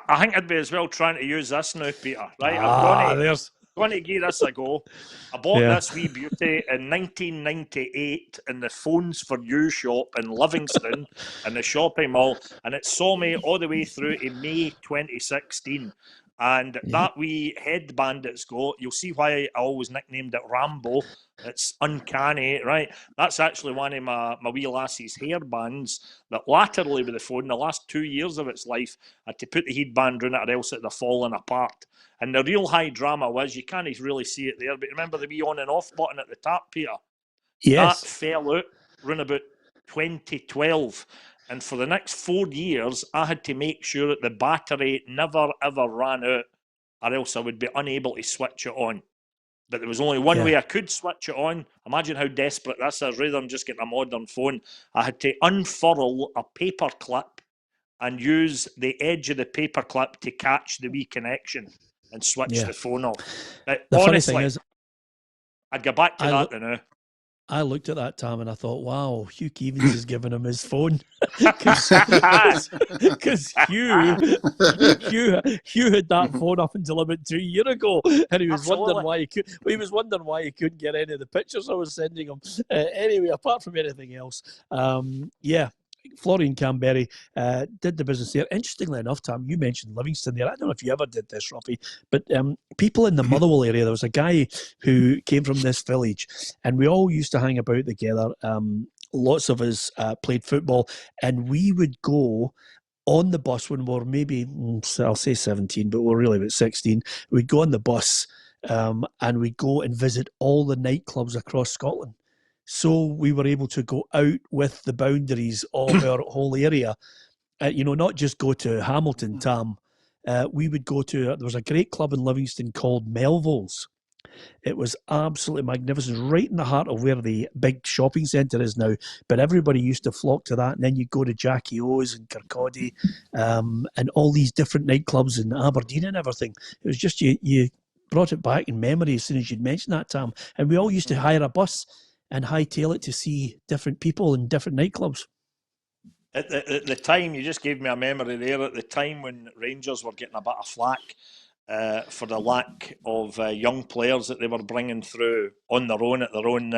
S3: I think I'd be as well trying to use this now, Peter. Right?
S2: There's...
S3: Going to give this a go. I bought this wee beauty in 1998 in the Phones for You shop in Livingston in the shopping mall, and it saw me all the way through to May 2016. And that wee headband it's got, you'll see why I always nicknamed it Rambo. It's uncanny, right? That's actually one of my wee lassie's hairbands that laterally with the phone, the last 2 years of its life, I had to put the headband around it or else it'd have fallen apart. And the real high drama was, you can't really see it there, but remember the wee on and off button at the top, Peter?
S2: Yes.
S3: That fell out around about 2012. And for the next 4 years, I had to make sure that the battery never, ever ran out, or else I would be unable to switch it on. But there was only one way I could switch it on. Imagine how desperate this is. Rather than just getting a modern phone, I had to unfurl a paper clip and use the edge of the paper clip to catch the wee connection and switch the phone off. But
S2: the
S3: honestly,
S2: funny thing is,
S3: I'd go back to that now.
S2: I looked at that, Tam, and I thought, wow, Hugh Keevins is giving him his phone. Because Hugh had that phone up until about 2 years ago, and he was wondering why he couldn't get any of the pictures I was sending him. Anyway, apart from anything else, Florian Camberry did the business there. Interestingly enough, Tam, you mentioned Livingston there. I don't know if you ever did this, Roughie, but people in the Motherwell area, there was a guy who came from this village, and we all used to hang about together. Lots of us played football, and we would go on the bus when we were maybe, I'll say 17, but we're really about 16. We'd go on the bus and we'd go and visit all the nightclubs across Scotland. So we were able to go out with the boundaries of our whole area. Not just go to Hamilton, Tam. We would go to, there was a great club in Livingston called Melville's. It was absolutely magnificent, right in the heart of where the big shopping centre is now. But everybody used to flock to that. And then you'd go to Jackie O's and Kirkcaldy and all these different nightclubs in Aberdeen and everything. It was just, you brought it back in memory as soon as you'd mentioned that, Tam. And we all used to hire a bus and hightail it to see different people in different nightclubs.
S3: At the time, you just gave me a memory there, at the time when Rangers were getting a bit of flack for the lack of young players that they were bringing through on their own at their own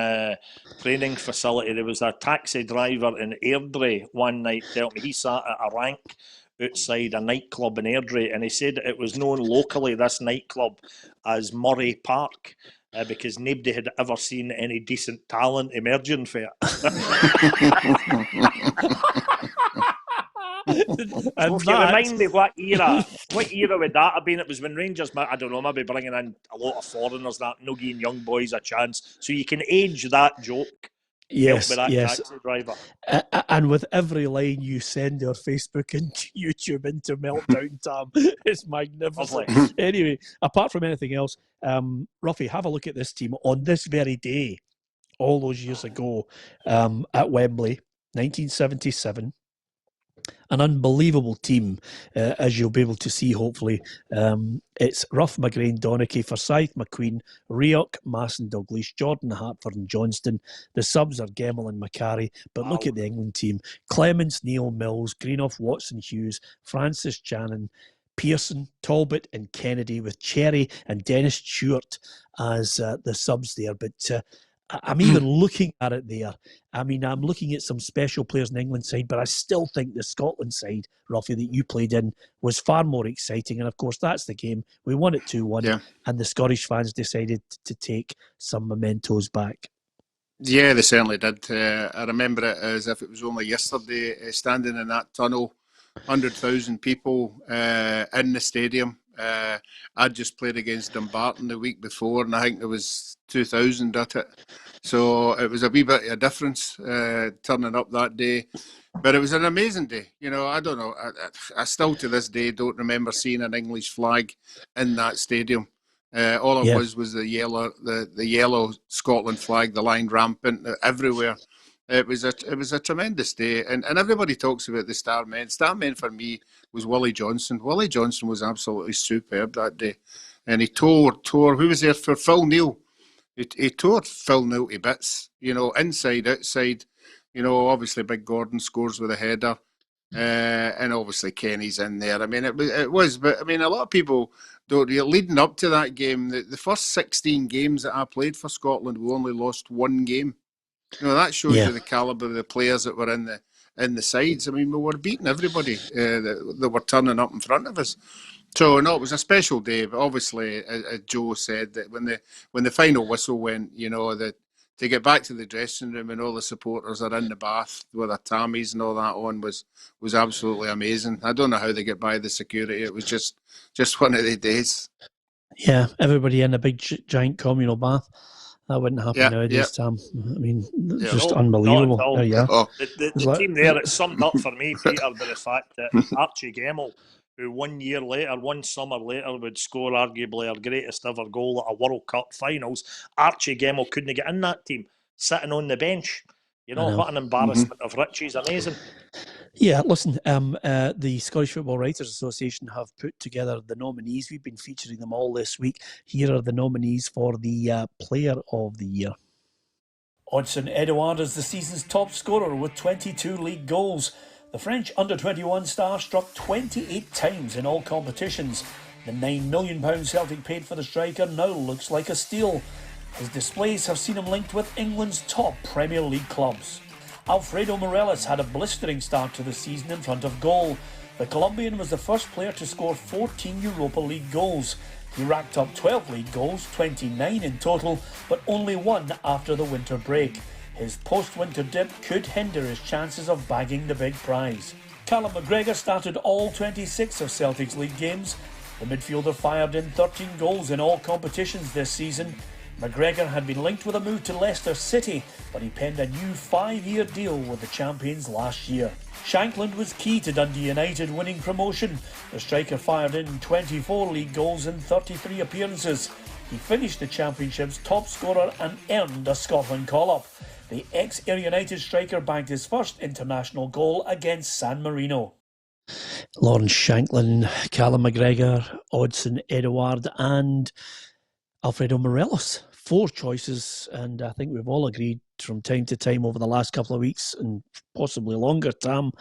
S3: training facility. There was a taxi driver in Airdrie one night telling me he sat at a rank outside a nightclub in Airdrie, and he said it was known locally, this nightclub, as Murray Park. Because nobody had ever seen any decent talent emerging for it. And if you remind me what era would that have been? It was when Rangers, I don't know, maybe bringing in a lot of foreigners, that no giving young boys a chance. So you can age that joke.
S2: Yes.
S3: Taxi driver.
S2: And with every line you send our Facebook and YouTube into Meltdown, Tam, it's magnificent.
S3: Lovely.
S2: Anyway, apart from anything else, Roughie, have a look at this team on this very day, all those years ago, at Wembley, 1977. An unbelievable team, as you'll be able to see, hopefully. It's Rough, McGrain, Donachie, Forsyth, McQueen, Rioch, Masson, Dalglish, Jordan, Hartford and Johnston. The subs are Gemmell and Macari, but look at the England team. Clements, Neil, Mills, Greenough, Watson, Hughes, Francis, Channon, Pearson, Talbot and Kennedy, with Cherry and Dennis Stewart as the subs there. But I'm even looking at it there. I mean, I'm looking at some special players in the England side, but I still think the Scotland side, Roughie, that you played in was far more exciting. And of course, that's the game. We won it 2-1, and the Scottish fans decided to take some mementos back.
S4: Yeah, they certainly did. I remember it as if it was only yesterday, standing in that tunnel, 100,000 people in the stadium. I'd just played against Dumbarton the week before, and I think there was 2,000 at it. So it was a wee bit of a difference turning up that day. But it was an amazing day. I don't know. I still to this day don't remember seeing an English flag in that stadium. All it was the yellow Scotland flag, the line rampant everywhere. It was a tremendous day, and everybody talks about the star men. Star men for me was Willie Johnson. Willie Johnson was absolutely superb that day, and he tore. Who was there for Phil Neal? He tore Phil Neal to bits. Inside, outside. Obviously Big Gordon scores with a header, and obviously Kenny's in there. I mean, it was, but I mean, a lot of people don't. Leading up to that game, the first 16 games that I played for Scotland, we only lost one game. That shows you the calibre of the players that were in the sides. I mean, we were beating everybody that were turning up in front of us. So no, it was a special day. But obviously, as Joe said, that when the final whistle went, you know, that to get back to the dressing room and all the supporters are in the bath with their tammies and all that on was absolutely amazing. I don't know how they get by the security. It was just one of the days.
S2: Yeah, everybody in a big giant communal bath. That wouldn't happen nowadays, Tam. I mean, it's just unbelievable.
S3: Not at all.
S2: Yeah.
S3: The team there, it's summed up for me, Peter, by the fact that Archie Gemmell, who 1 year later, one summer later, would score arguably our greatest ever goal at a World Cup finals, Archie Gemmell couldn't get in that team, sitting on the bench. You know, what an embarrassment of riches. Amazing.
S2: Yeah, listen, the Scottish Football Writers Association have put together the nominees. We've been featuring them all this week. Here are the nominees for the Player of the Year. Odsonne Edouard is the season's top scorer with 22 league goals. The French under-21 star struck 28 times in all competitions. The £9 million Celtic paid for the striker now looks like a steal. His displays have seen him linked with England's top Premier League clubs. Alfredo Morelos had a blistering start to the season in front of goal. The Colombian was the first player to score 14 Europa League goals. He racked up 12 league goals, 29 in total, but only one after the winter break. His post-winter dip could hinder his chances of bagging the big prize. Callum McGregor started all 26 of Celtic's league games. The midfielder fired in 13 goals in all competitions this season. McGregor had been linked with a move to Leicester City, but he penned a new 5-year deal with the champions last year. Shankland was key to Dundee United winning promotion. The striker fired in 24 league goals in 33 appearances. He finished the championship's top scorer and earned a Scotland call-up. The ex-Ayr United striker bagged his first international goal against San Marino. Lawrence Shankland, Callum McGregor, Odsonne Edouard and Alfredo Morelos. 4 choices, and I think we've all agreed from time to time over the last couple of weeks and possibly longer, Tam.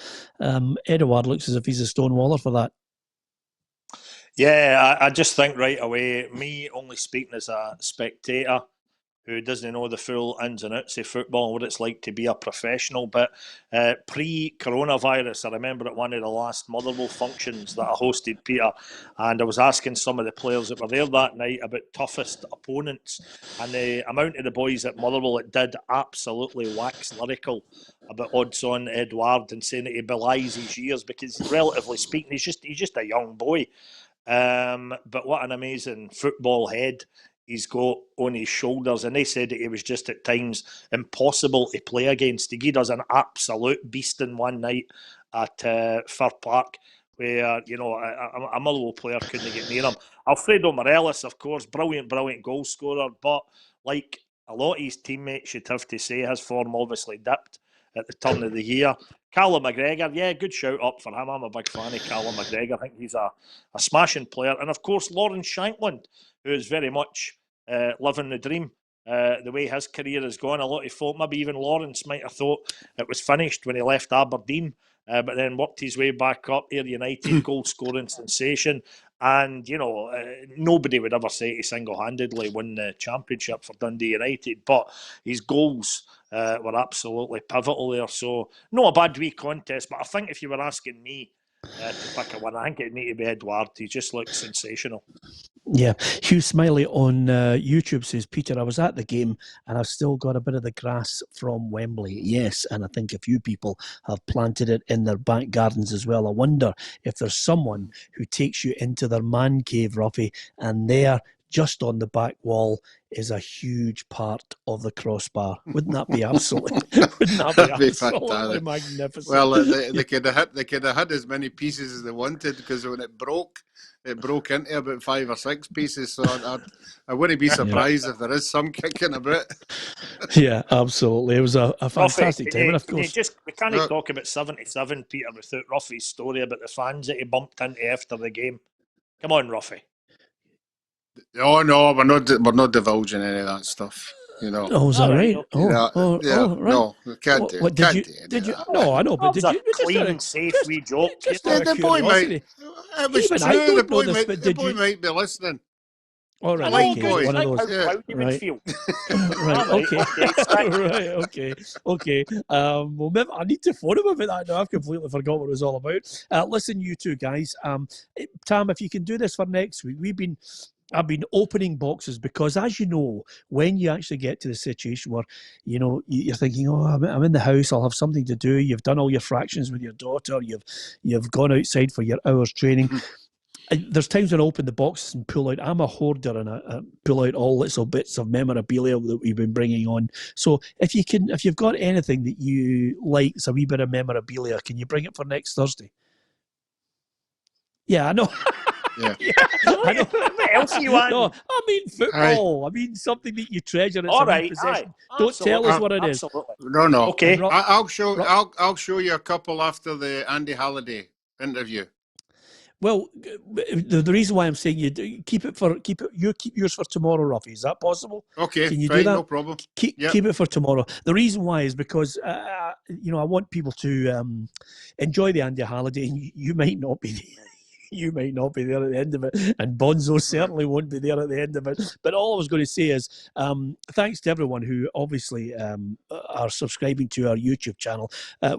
S2: Edouard looks as if he's a stonewaller for that.
S3: Yeah, I just think right away, me only speaking as a spectator who doesn't know the full ins and outs of football and what it's like to be a professional. But pre-coronavirus, I remember at one of the last Motherwell functions that I hosted, Peter, and I was asking some of the players that were there that night about toughest opponents. And the amount of the boys at Motherwell that did absolutely wax lyrical about Odsonne Edouard and saying that he belies his years because, relatively speaking, he's just a young boy. But what an amazing football head he's got on his shoulders, and they said that he was just at times impossible to play against. He gave us an absolute beasting one night at Fir Park where, you know, a Motherwell player couldn't get near him. Alfredo Morelos, of course, brilliant goal scorer, but like a lot of his teammates, you'd have to say, his form obviously dipped at the turn of the year. Callum McGregor, yeah, good shout up for him. I'm a big fan of Callum McGregor. I think he's a smashing player. And of course, Lawrence Shankland, who is very much living the dream. The way his career has gone, a lot of folk, maybe even Lawrence, might have thought it was finished when he left Aberdeen, but then worked his way back up. Ayr United, goal scoring sensation. And, you know, nobody would ever say he single-handedly won the championship for Dundee United, but his goals were absolutely pivotal there. So, not a bad wee contest, but I think if you were asking me to pick a winner, I think it'd need to be Edouard. He just looks sensational.
S2: Yeah, Hugh Smiley on YouTube says, Peter, I was at the game and I've still got a bit of the grass from Wembley. Yes, and I think a few people have planted it in their back gardens as well. I wonder if there's someone who takes you into their man cave, Roughie, and there, just on the back wall, is a huge part of the crossbar. Wouldn't that be absolutely? Wouldn't that be absolutely magnificent?
S4: Well, they could have had as many pieces as they wanted, because when it broke into about 5 or 6 pieces. So I wouldn't be surprised if there is some kicking about.
S2: Yeah, absolutely. It was a fantastic time, and of course,
S3: we can't talk about 77, Peter, without Roughie's story about the fans that he bumped into after the game. Come on, Roughie.
S4: Oh no, we're not divulging any of that stuff. You know.
S2: Oh, is that right?
S4: Right. No, we can't do it.
S2: Did you? No, I know, but did you?
S3: Clean, safe, wee joke.
S4: The boy might. It was true. The boy might be listening.
S2: All right,
S3: I know,
S2: okay,
S3: because
S2: one of
S3: think
S2: those.
S3: how proud you would
S2: Right.
S3: feel.
S2: Right, okay.
S3: Thanks.
S2: Right, okay. Well, maybe I need to phone him about that now. I've completely forgot what it was all about. Listen, you two guys. Tam, if you can do this for next week, I've been opening boxes because, as you know, when you actually get to the situation where, you know, you're thinking, oh, I'm in the house, I'll have something to do. You've done all your fractions with your daughter. You've gone outside for your hours training. There's times when I open the boxes and pull out. I'm a hoarder and I pull out all little bits of memorabilia that we've been bringing on. So if you've got anything that you like, it's a wee bit of memorabilia, can you bring it for next Thursday? Yeah, I know.
S4: Yeah.
S2: I know.
S3: What else you want?
S2: No, I mean football. I mean something that you treasure. It's
S3: All
S2: a wee
S3: right,
S2: possession.
S3: aye,
S2: Don't tell us
S3: absolutely,
S2: what it is.
S3: absolutely.
S4: No.
S3: Okay.
S4: I'll show you a couple after the Andy Halliday interview.
S2: Well, the reason why I'm saying keep yours for tomorrow, Roughie. Is that possible?
S4: Okay,
S2: Can you
S4: fine,
S2: do that?
S4: no problem.
S2: Keep it for tomorrow. The reason why is because I want people to enjoy the Andy Halliday. And you might not be. You might not be there at the end of it, and Bonzo certainly won't be there at the end of it. But all I was going to say is thanks to everyone who obviously are subscribing to our YouTube channel.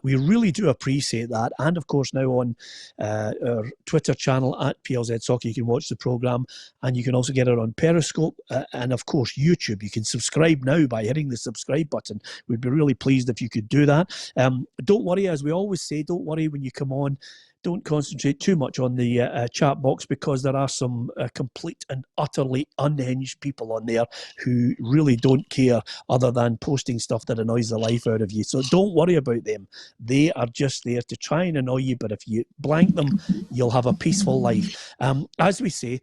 S2: We really do appreciate that. And of course, now on our Twitter channel at PLZ Soccer, you can watch the programme, and you can also get it on Periscope and of course YouTube. You can subscribe now by hitting the subscribe button. We'd be really pleased if you could do that. Don't worry, as we always say, don't worry when you come on. Don't concentrate too much on the chat box, because there are some complete and utterly unhinged people on there who really don't care other than posting stuff that annoys the life out of you. So don't worry about them. They are just there to try and annoy you, but if you blank them, you'll have a peaceful life. As we say,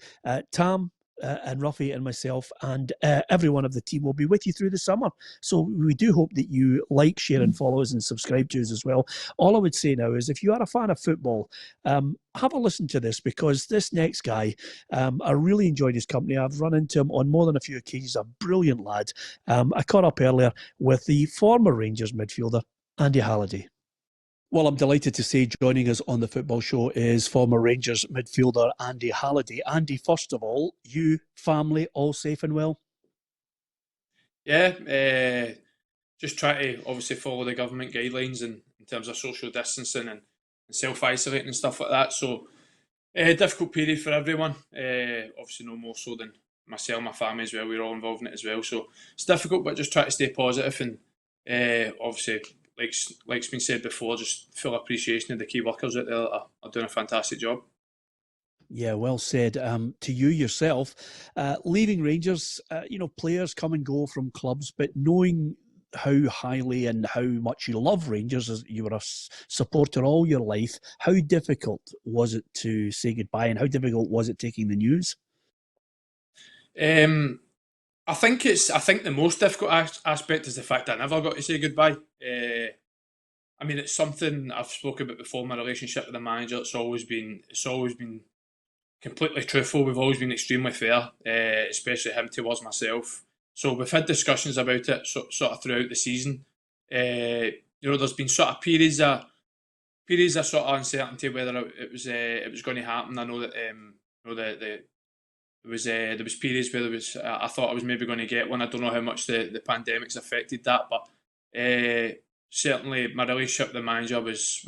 S2: Tam, and Roughie and myself and every one of the team will be with you through the summer. So we do hope that you like, share and follow us and subscribe to us as well. All I would say now is if you are a fan of football, have a listen to this, because this next guy, I really enjoyed his company. I've run into him on more than a few occasions. A brilliant lad. I caught up earlier with the former Rangers midfielder, Andy Halliday. Well, I'm delighted to say joining us on the Football Show is former Rangers midfielder Andy Halliday. Andy, first of all, you, family, all safe and well?
S5: Yeah, just try to obviously follow the government guidelines in terms of social distancing and self-isolating and stuff like that. So, difficult period for everyone. Obviously no more so than myself, my family as well. We're all involved in it as well. So it's difficult, but just try to stay positive and obviously, like's been said before, just full appreciation of the key workers out there that are doing a fantastic job.
S2: Yeah, well said. To you yourself, leaving Rangers, players come and go from clubs, but knowing how highly and how much you love Rangers, as you were a supporter all your life, how difficult was it to say goodbye, and how difficult was it taking the news?
S5: I think the most difficult aspect is the fact that I never got to say goodbye. I mean, it's something I've spoken about before. My relationship with the manager, it's always been completely truthful. We've always been extremely fair, especially him towards myself. So we've had discussions about it sort of throughout the season. There's been sort of periods of sort of uncertainty whether it was going to happen. I know that there was periods where I thought I was maybe going to get one. I don't know how much the pandemic's affected that, but certainly my relationship with the manager was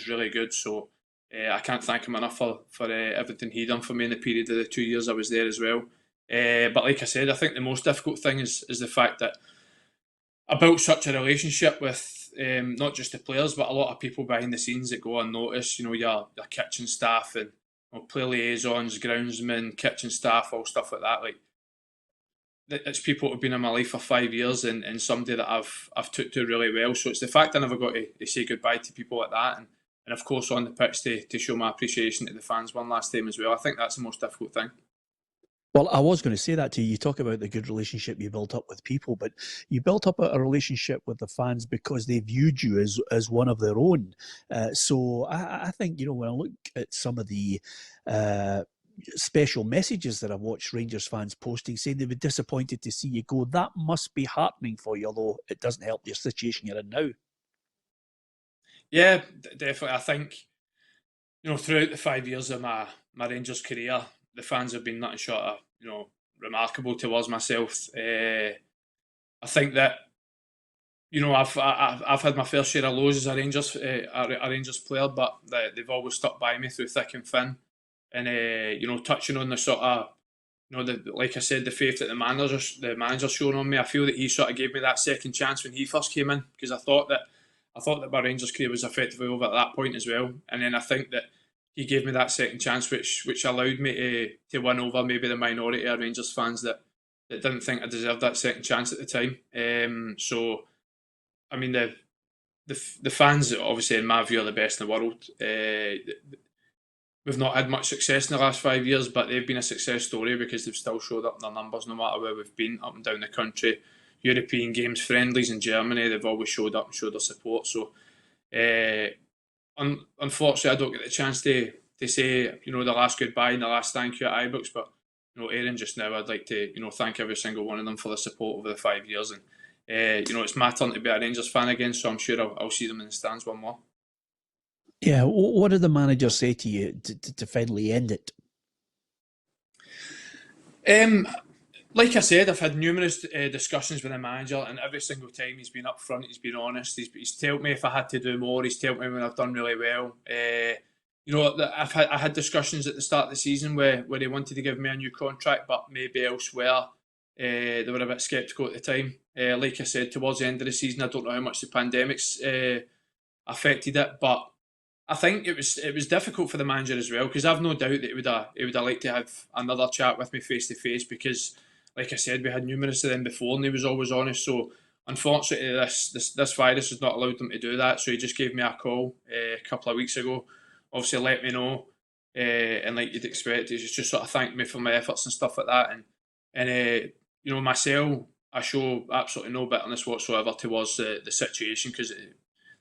S5: really good. So I can't thank him enough for everything he done for me in the period of the 2 years I was there as well. But like I said, I think the most difficult thing is the fact that I built such a relationship with not just the players, but a lot of people behind the scenes that go unnoticed. Your kitchen staff and player liaisons, groundsmen, kitchen staff, all stuff like that. Like, it's people who've been in my life for 5 years and somebody that I've took to really well. So it's the fact I never got to say goodbye to people like that, and of course on the pitch to show my appreciation to the fans one last time as well. I think that's the most difficult thing.
S2: Well, I was going to say that to you. You talk about the good relationship you built up with people, but you built up a relationship with the fans because they viewed you as one of their own. So I think, when I look at some of the special messages that I've watched Rangers fans posting, saying they were disappointed to see you go, that must be heartening for you, although it doesn't help your situation you're in now.
S5: Yeah, definitely. I think, throughout the 5 years of my Rangers career, the fans have been nothing short of, remarkable towards myself. I think that, you know, I've had my fair share of lows as a Rangers player, but they've always stuck by me through thick and thin. And you know, touching on the sort of, you know, like I said, the faith that the manager's shown on me, I feel that he sort of gave me that second chance when he first came in, because I thought that my Rangers career was effectively over at that point as well. And then I think that he gave me that second chance, which allowed me to win over maybe the minority of Rangers fans that didn't think I deserved that second chance at the time. So, I mean, the fans, obviously, in my view, are the best in the world. We've not had much success in the last 5 years, but they've been a success story because they've still showed up in their numbers no matter where we've been, up and down the country. European games, friendlies in Germany, they've always showed up and showed their support. So, unfortunately, I don't get the chance to say, you know, the last goodbye and the last thank you at Ibrox, but, you know, Aaron, just now, I'd like to, you know, thank every single one of them for the support over the 5 years. And, you know, it's my turn to be a Rangers fan again, so I'm sure I'll see them in the stands one more.
S2: Yeah, what did the manager say to you to finally end it?
S5: Like I said, I've had numerous discussions with the manager, and every single time he's been upfront, he's been honest. He's told me if I had to do more. He's told me when I've done really well. You know, I had discussions at the start of the season where he wanted to give me a new contract, but maybe elsewhere they were a bit sceptical at the time. Like I said, towards the end of the season, I don't know how much the pandemic's affected it, but I think it was difficult for the manager as well, because I've no doubt that he would have liked to have another chat with me face to face, because, like I said, we had numerous of them before and he was always honest. So unfortunately, this virus has not allowed them to do that. So he just gave me a call a couple of weeks ago, obviously let me know, and like you'd expect, he's just sort of thanked me for my efforts and stuff like that. And you know, myself, I show absolutely no bitterness whatsoever towards the situation, because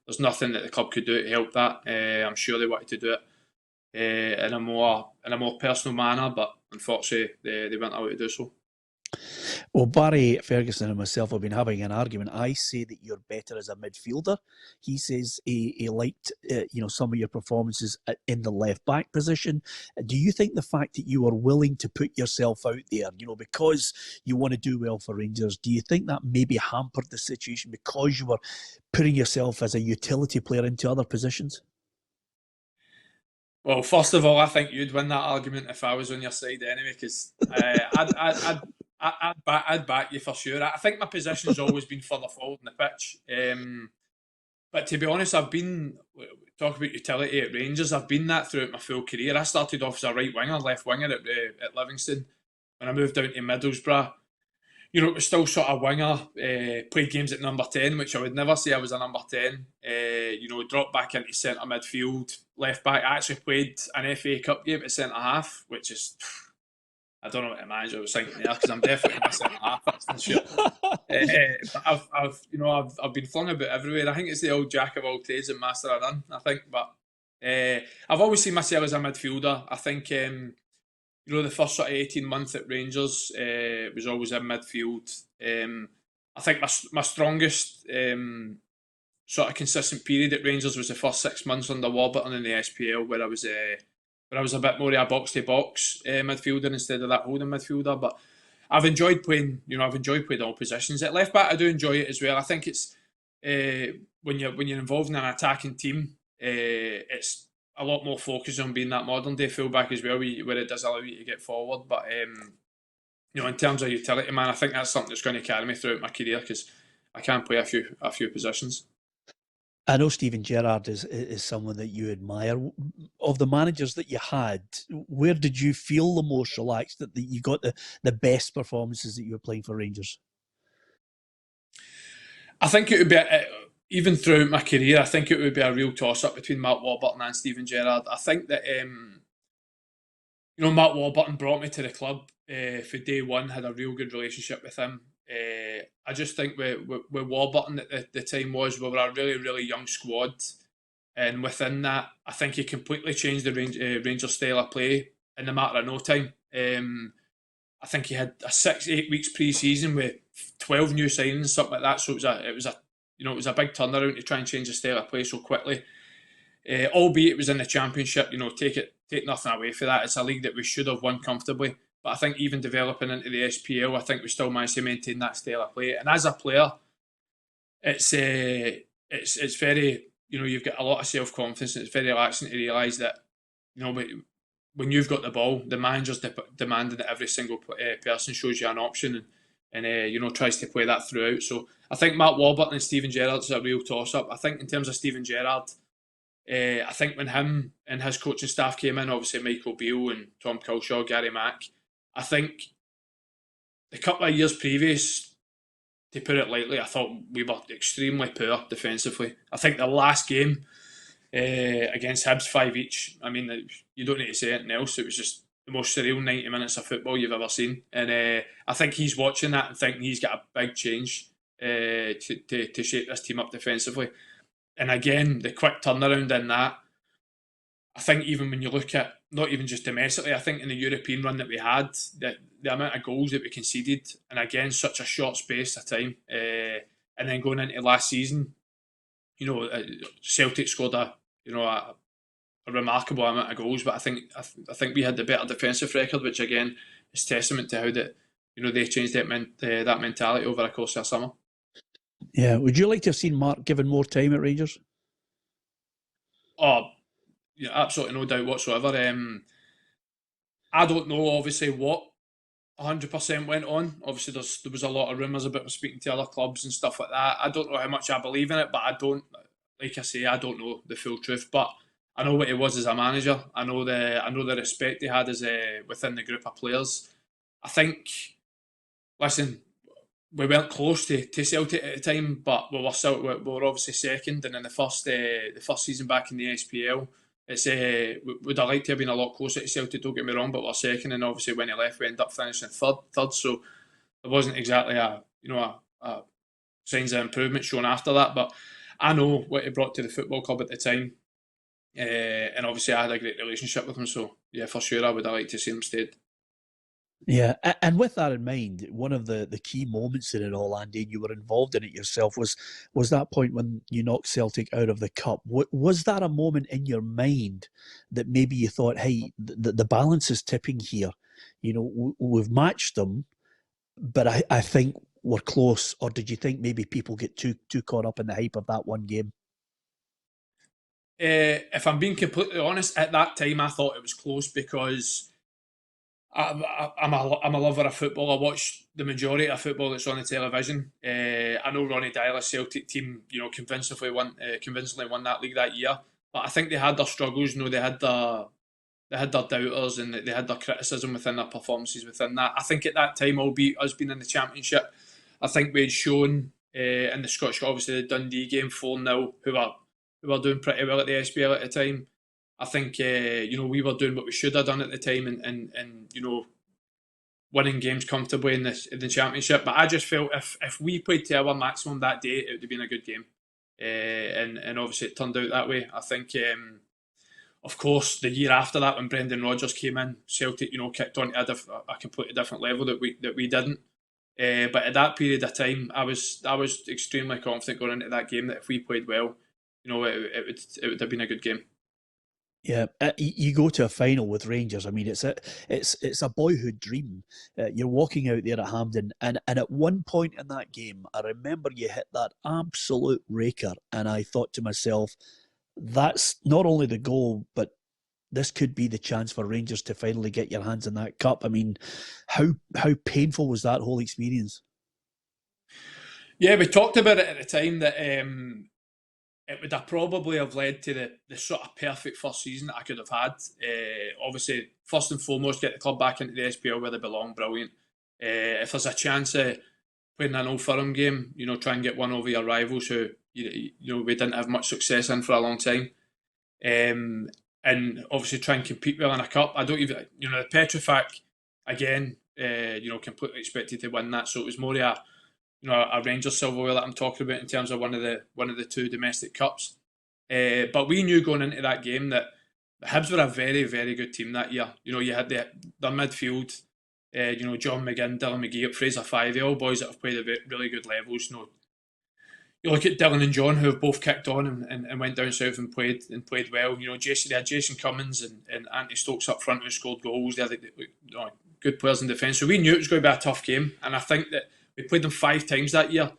S5: there's nothing that the club could do to help that. I'm sure they wanted to do it in a more personal manner, but unfortunately they weren't able to do so.
S2: Well, Barry Ferguson and myself have been having an argument. I say that you're better as a midfielder. He says he liked you know, some of your performances in the left back position. Do you think the fact that you are willing to put yourself out there, you know, because you want to do well for Rangers, do you think that maybe hampered the situation because you were putting yourself as a utility player into other positions?
S5: Well, first of all, I think you'd win that argument if I was on your side anyway, because I'd back you for sure. I think my position's always been further forward in the pitch. But to be honest, I've been, talk about utility at Rangers, I've been that throughout my full career. I started off as a right winger, left winger at Livingston. When I moved down to Middlesbrough, you know, it was still sort of winger. Played games at number 10, which I would never say I was a number 10. You know, dropped back into centre midfield, left back. I actually played an FA Cup game at centre half, which is, I don't know what the manager was thinking there, because I'm definitely not centre half, that's for sure. But I've been flung about everywhere. I think it's the old jack of all trades and master of none, I think. But I've always seen myself as a midfielder. I think you know, the first sort of 18 months at Rangers was always in midfield. I think my strongest sort of consistent period at Rangers was the first 6 months under Warburton in the SPL, where I was a bit more of a box-to-box midfielder instead of that holding midfielder. But I've enjoyed playing, you know, all positions. At left back, I do enjoy it as well. I think it's when you're involved in an attacking team, it's a lot more focused on being that modern day fullback as well, where it does allow you to get forward. But you know, in terms of utility, man, I think that's something that's going to carry me throughout my career, because I can play a few positions.
S2: I know Steven Gerrard is someone that you admire. Of the managers that you had, where did you feel the most relaxed, that you got the best performances that you were playing for Rangers?
S5: I think it would be, even throughout my career, I think it would be a real toss-up between Mark Warburton and Steven Gerrard. I think that, you know, Mark Warburton brought me to the club for day one, had a real good relationship with him. I just think with Warburton at the time we were a really, really young squad. And within that, I think he completely changed the Rangers style of play in a matter of no time. I think he had a 6-8 weeks pre-season with 12 new signings, something like that. So it was a big turnaround to try and change the style of play so quickly. Albeit it was in the Championship, you know, take nothing away for that. It's a league that we should have won comfortably. But I think even developing into the SPL, I think we still managed to maintain that style of play. And as a player, it's very, you've got a lot of self-confidence, and it's very relaxing to realise that, when you've got the ball, the manager's demanding that every single person shows you an option and tries to play that throughout. So I think Mark Warburton and Steven Gerrard's a real toss-up. I think in terms of Steven Gerrard, I think when him and his coaching staff came in, obviously Michael Beale and Tom Culshaw, Gary Mack, I think the couple of years previous, to put it lightly, I thought we were extremely poor defensively. I think the last game against Hibs, 5 each, I mean, you don't need to say anything else. It was just the most surreal 90 minutes of football you've ever seen. And I think he's watching that and thinking he's got a big change to shape this team up defensively. And again, the quick turnaround in that, I think even when you look at, not even just domestically, I think in the European run that we had, the amount of goals that we conceded, and again, such a short space of time, and then going into last season, Celtic scored a remarkable amount of goals, but I think we had the better defensive record, which again is testament to how they changed that mentality over the course of the summer.
S2: Yeah, would you like to have seen Mark given more time at Rangers?
S5: Oh, yeah, absolutely no doubt whatsoever. I don't know, obviously, what 100% went on. Obviously, there was a lot of rumours about him speaking to other clubs and stuff like that. I don't know how much I believe in it, but I don't know the full truth. But I know what he was as a manager. I know the respect he had as within the group of players. I think, listen, we weren't close to Celtic at the time, but we were obviously second. And in the first season back in the SPL, would I like to have been a lot closer to Celtic, don't get me wrong, but we're second, and obviously when he left we ended up finishing third, so there wasn't exactly a signs of improvement shown after that. But I know what he brought to the football club at the time, and obviously I had a great relationship with him, so yeah, for sure I would have liked to see him stayed.
S2: Yeah, and with that in mind, one of the key moments in it all, Andy, and you were involved in it yourself, was that point when you knocked Celtic out of the cup. Was that a moment in your mind that maybe you thought, hey, the balance is tipping here? We've matched them, but I think we're close. Or did you think maybe people get too caught up in the hype of that one game?
S5: If I'm being completely honest, at that time I thought it was close because I'm a lover of football. I watch the majority of football that's on the television. I know Ronnie Dyler's Celtic team, convincingly won that league that year. But I think they had their struggles. They had their doubters and they had their criticism within their performances within that. I think at that time, albeit us being in the Championship, I think we had shown in the Scottish, obviously the Dundee game 4-0, who were doing pretty well at the SPL at the time. I think we were doing what we should have done at the time and winning games comfortably in the Championship. But I just felt if we played to our maximum that day, it would have been a good game. And obviously it turned out that way. I think, of course, the year after that when Brendan Rodgers came in, Celtic kicked on to a completely different level that we didn't. But at that period of time, I was extremely confident going into that game that if we played well, it would have been a good game.
S2: Yeah, you go to a final with Rangers. I mean, it's a boyhood dream. You're walking out there at Hampden, and at one point in that game, I remember you hit that absolute raker, and I thought to myself, that's not only the goal, but this could be the chance for Rangers to finally get your hands on that cup. I mean, how painful was that whole experience?
S5: Yeah, we talked about it at the time that it would have probably have led to the sort of perfect first season that I could have had. Obviously, first and foremost, get the club back into the SPL where they belong, brilliant. If there's a chance of playing an Old Firm game, try and get one over your rivals who we didn't have much success in for a long time. And obviously try and compete well in a cup. I don't even, the Petrofac, again, completely expected to win that. So it was more a Rangers silverware that I'm talking about in terms of one of the two domestic cups. But we knew going into that game that the Hibs were a very, very good team that year. You had their midfield, John McGinn, Dylan McGee, up Fraser Five, all boys that have played at really good levels. You look at Dylan and John, who have both kicked on and went down south and played well. They had Jason Cummins and Andy Stokes up front who scored goals. They had good players in defence. So we knew it was going to be a tough game, and I think that we played them 5 times that year.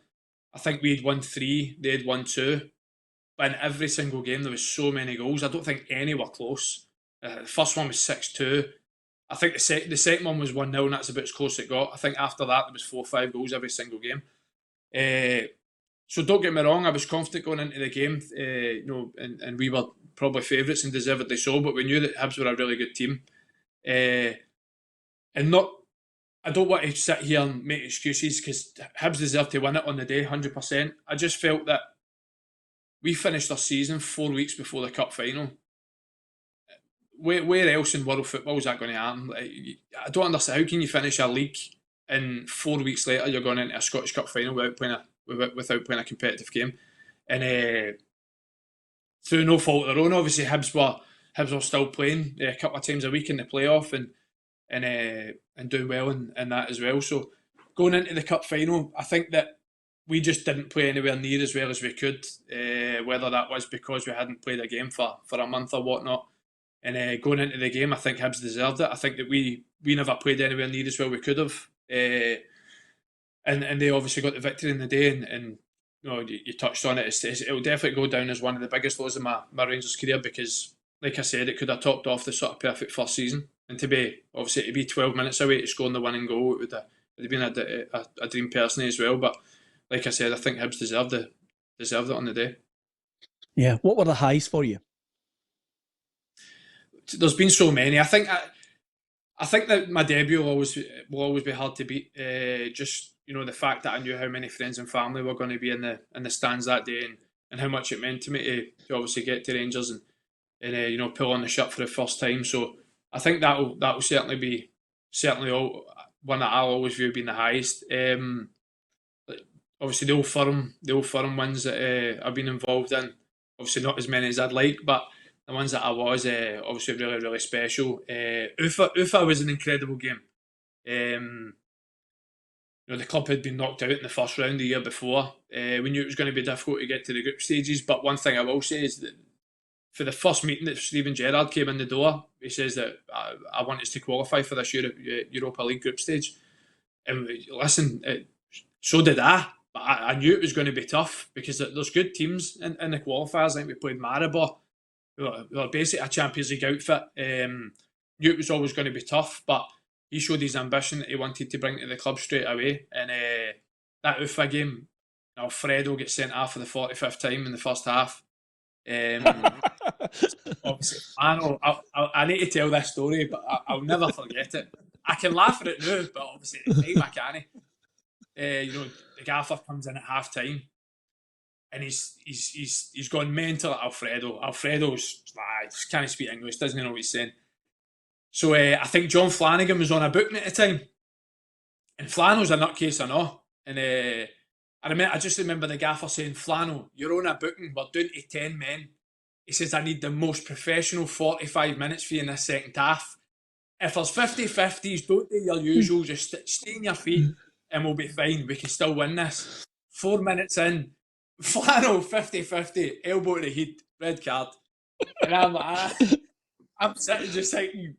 S5: I think we had won 3, they had won 2. But in every single game, there was so many goals. I don't think any were close. The first one was 6-2. I think the second one was 1-0, and that's about as close as it got. I think after that, there was 4 or 5 goals every single game. So don't get me wrong, I was confident going into the game, and we were probably favourites and deservedly so, but we knew that Hibs were a really good team. I don't want to sit here and make excuses, because Hibs deserved to win it on the day, 100%. I just felt that we finished our season 4 weeks before the cup final. Where else in world football is that going to happen? I don't understand. How can you finish a league and 4 weeks later you're going into a Scottish Cup final without playing a competitive game? And through no fault of their own, obviously Hibs were still playing a couple of times a week in the playoff and doing well in that as well. So going into the cup final, I think that we just didn't play anywhere near as well as we could. Whether that was because we hadn't played a game for a month or whatnot. And going into the game, I think Hibs deserved it. I think that we never played anywhere near as well we could have. And they obviously got the victory in the day. And you touched on it. It will definitely go down as one of the biggest lows of my Rangers career, because, like I said, it could have topped off the sort of perfect first season. And to be 12 minutes away to scoring the winning goal, it would have been a dream personally as well. But like I said, I think Hibs deserved it on the day.
S2: Yeah. What were the highs for you?
S5: There's been so many. I think that my debut will always be hard to beat. Just the fact that I knew how many friends and family were going to be in the stands that day, and how much it meant to me to obviously get to Rangers and pull on the shirt for the first time. So I think that will certainly be one that I'll always view being the highest. Obviously the old firm wins that I've been involved in. Obviously not as many as I'd like, but the ones that I was obviously really, really special. Ufa was an incredible game. The club had been knocked out in the first round the year before. We knew it was going to be difficult to get to the group stages, but one thing I will say is that for the first meeting that Steven Gerrard came in the door, he says that I want us to qualify for this Europa League group stage. And listen, so did I. But I knew it was going to be tough, because there's good teams in the qualifiers. I think we played Maribor, who are basically a Champions League outfit. Knew it was always going to be tough, but he showed his ambition that he wanted to bring to the club straight away. And that Ufa game, Alfredo gets sent off for the 45th time in the first half. Obviously, I need to tell this story, but I'll never forget it. I can laugh at it now, but obviously at the time I can't. The gaffer comes in at half time, and he's gone mental at Alfredo. Alfredo's can't speak English, doesn't know what he's saying. So I think John Flanagan was on a booking at the time, and Flano's a nutcase or not. And I just remember the gaffer saying, "Flano, you're on a booking. We're down to 10 men." He says, "I need the most professional 45 minutes for you in this second half. If there's 50-50s, don't do your usual. Just stay on your feet, and we'll be fine. We can still win this." 4 minutes in, Flano 50-50, elbow to the head, red card. And I'm like, I'm sitting just thinking,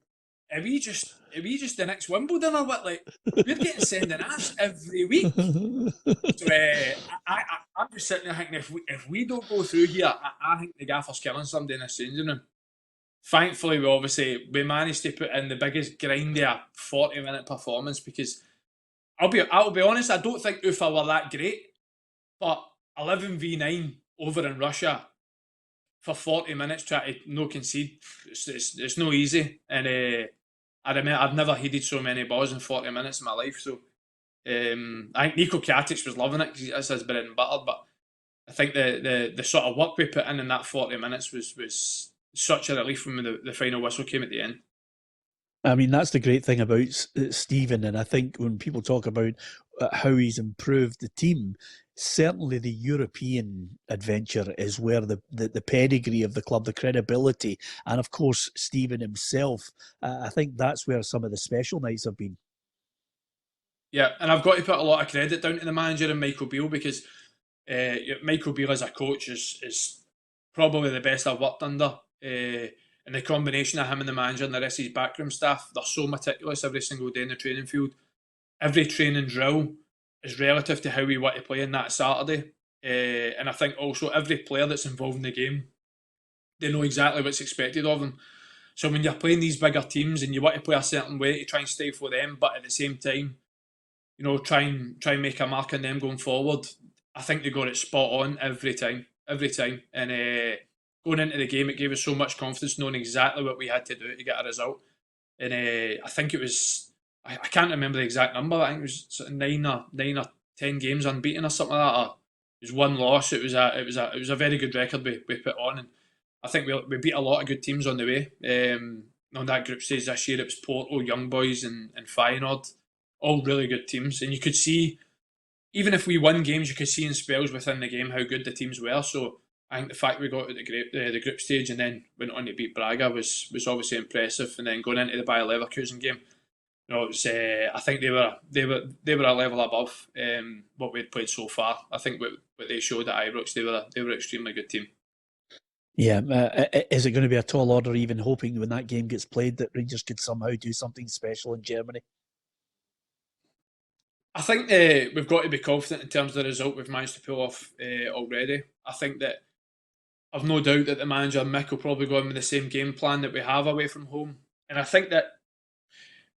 S5: are we just the next Wimbledon or what? Like, we're getting sending ass every week. So I'm just sitting there thinking, if we don't go through here, I think the gaffer's killing somebody in this changing room. Thankfully, we managed to put in the biggest grind of 40-minute performance, because I'll be honest, I don't think Ufa were that great, but 11v9 over in Russia for 40 minutes trying to no concede, it's no easy. And I admit I've never headed so many balls in 40 minutes in my life. So I think Nico Katic was loving it, because that's his bread and butter. But I think the sort of work we put in that 40 minutes was such a relief when the final whistle came at the end.
S2: I mean, that's the great thing about Steven, and I think when people talk about how he's improved the team, certainly the European adventure is where the pedigree of the club, the credibility, and of course Steven himself, I think that's where some of the special nights have been.
S5: Yeah, and I've got to put a lot of credit down to the manager and Michael Beale, because Michael Beale as a coach is probably the best I've worked under. And the combination of him and the manager and the rest of his backroom staff, they're so meticulous every single day in the training field. Every training drill is relative to how we want to play on that Saturday. And I think also every player that's involved in the game, they know exactly what's expected of them. So when you're playing these bigger teams and you want to play a certain way to try and stifle them, but at the same time, try and make a mark on them going forward, I think they got it spot on every time. And going into the game, it gave us so much confidence knowing exactly what we had to do to get a result. And I think it was, I can't remember the exact number. I think it was sort of 9 or 10 games unbeaten or something like that. Or it was one loss. It was a very good record we put on, and I think we beat a lot of good teams on the way. On that group stage this year, it was Porto, Young Boys, and Feyenoord, all really good teams. And you could see, even if we won games, you could see in spells within the game how good the teams were. So I think the fact we got to the group stage and then went on to beat Braga was obviously impressive. And then going into the Bayer Leverkusen game, it was, I think they were a level above what we'd played so far. I think what they showed at Ibrox, they were an extremely good team.
S2: Yeah, is it going to be a tall order, even hoping when that game gets played that Rangers could somehow do something special in Germany?
S5: I think we've got to be confident in terms of the result we've managed to pull off already. I think that I've no doubt that the manager, Mick, will probably go in with the same game plan that we have away from home. And I think that,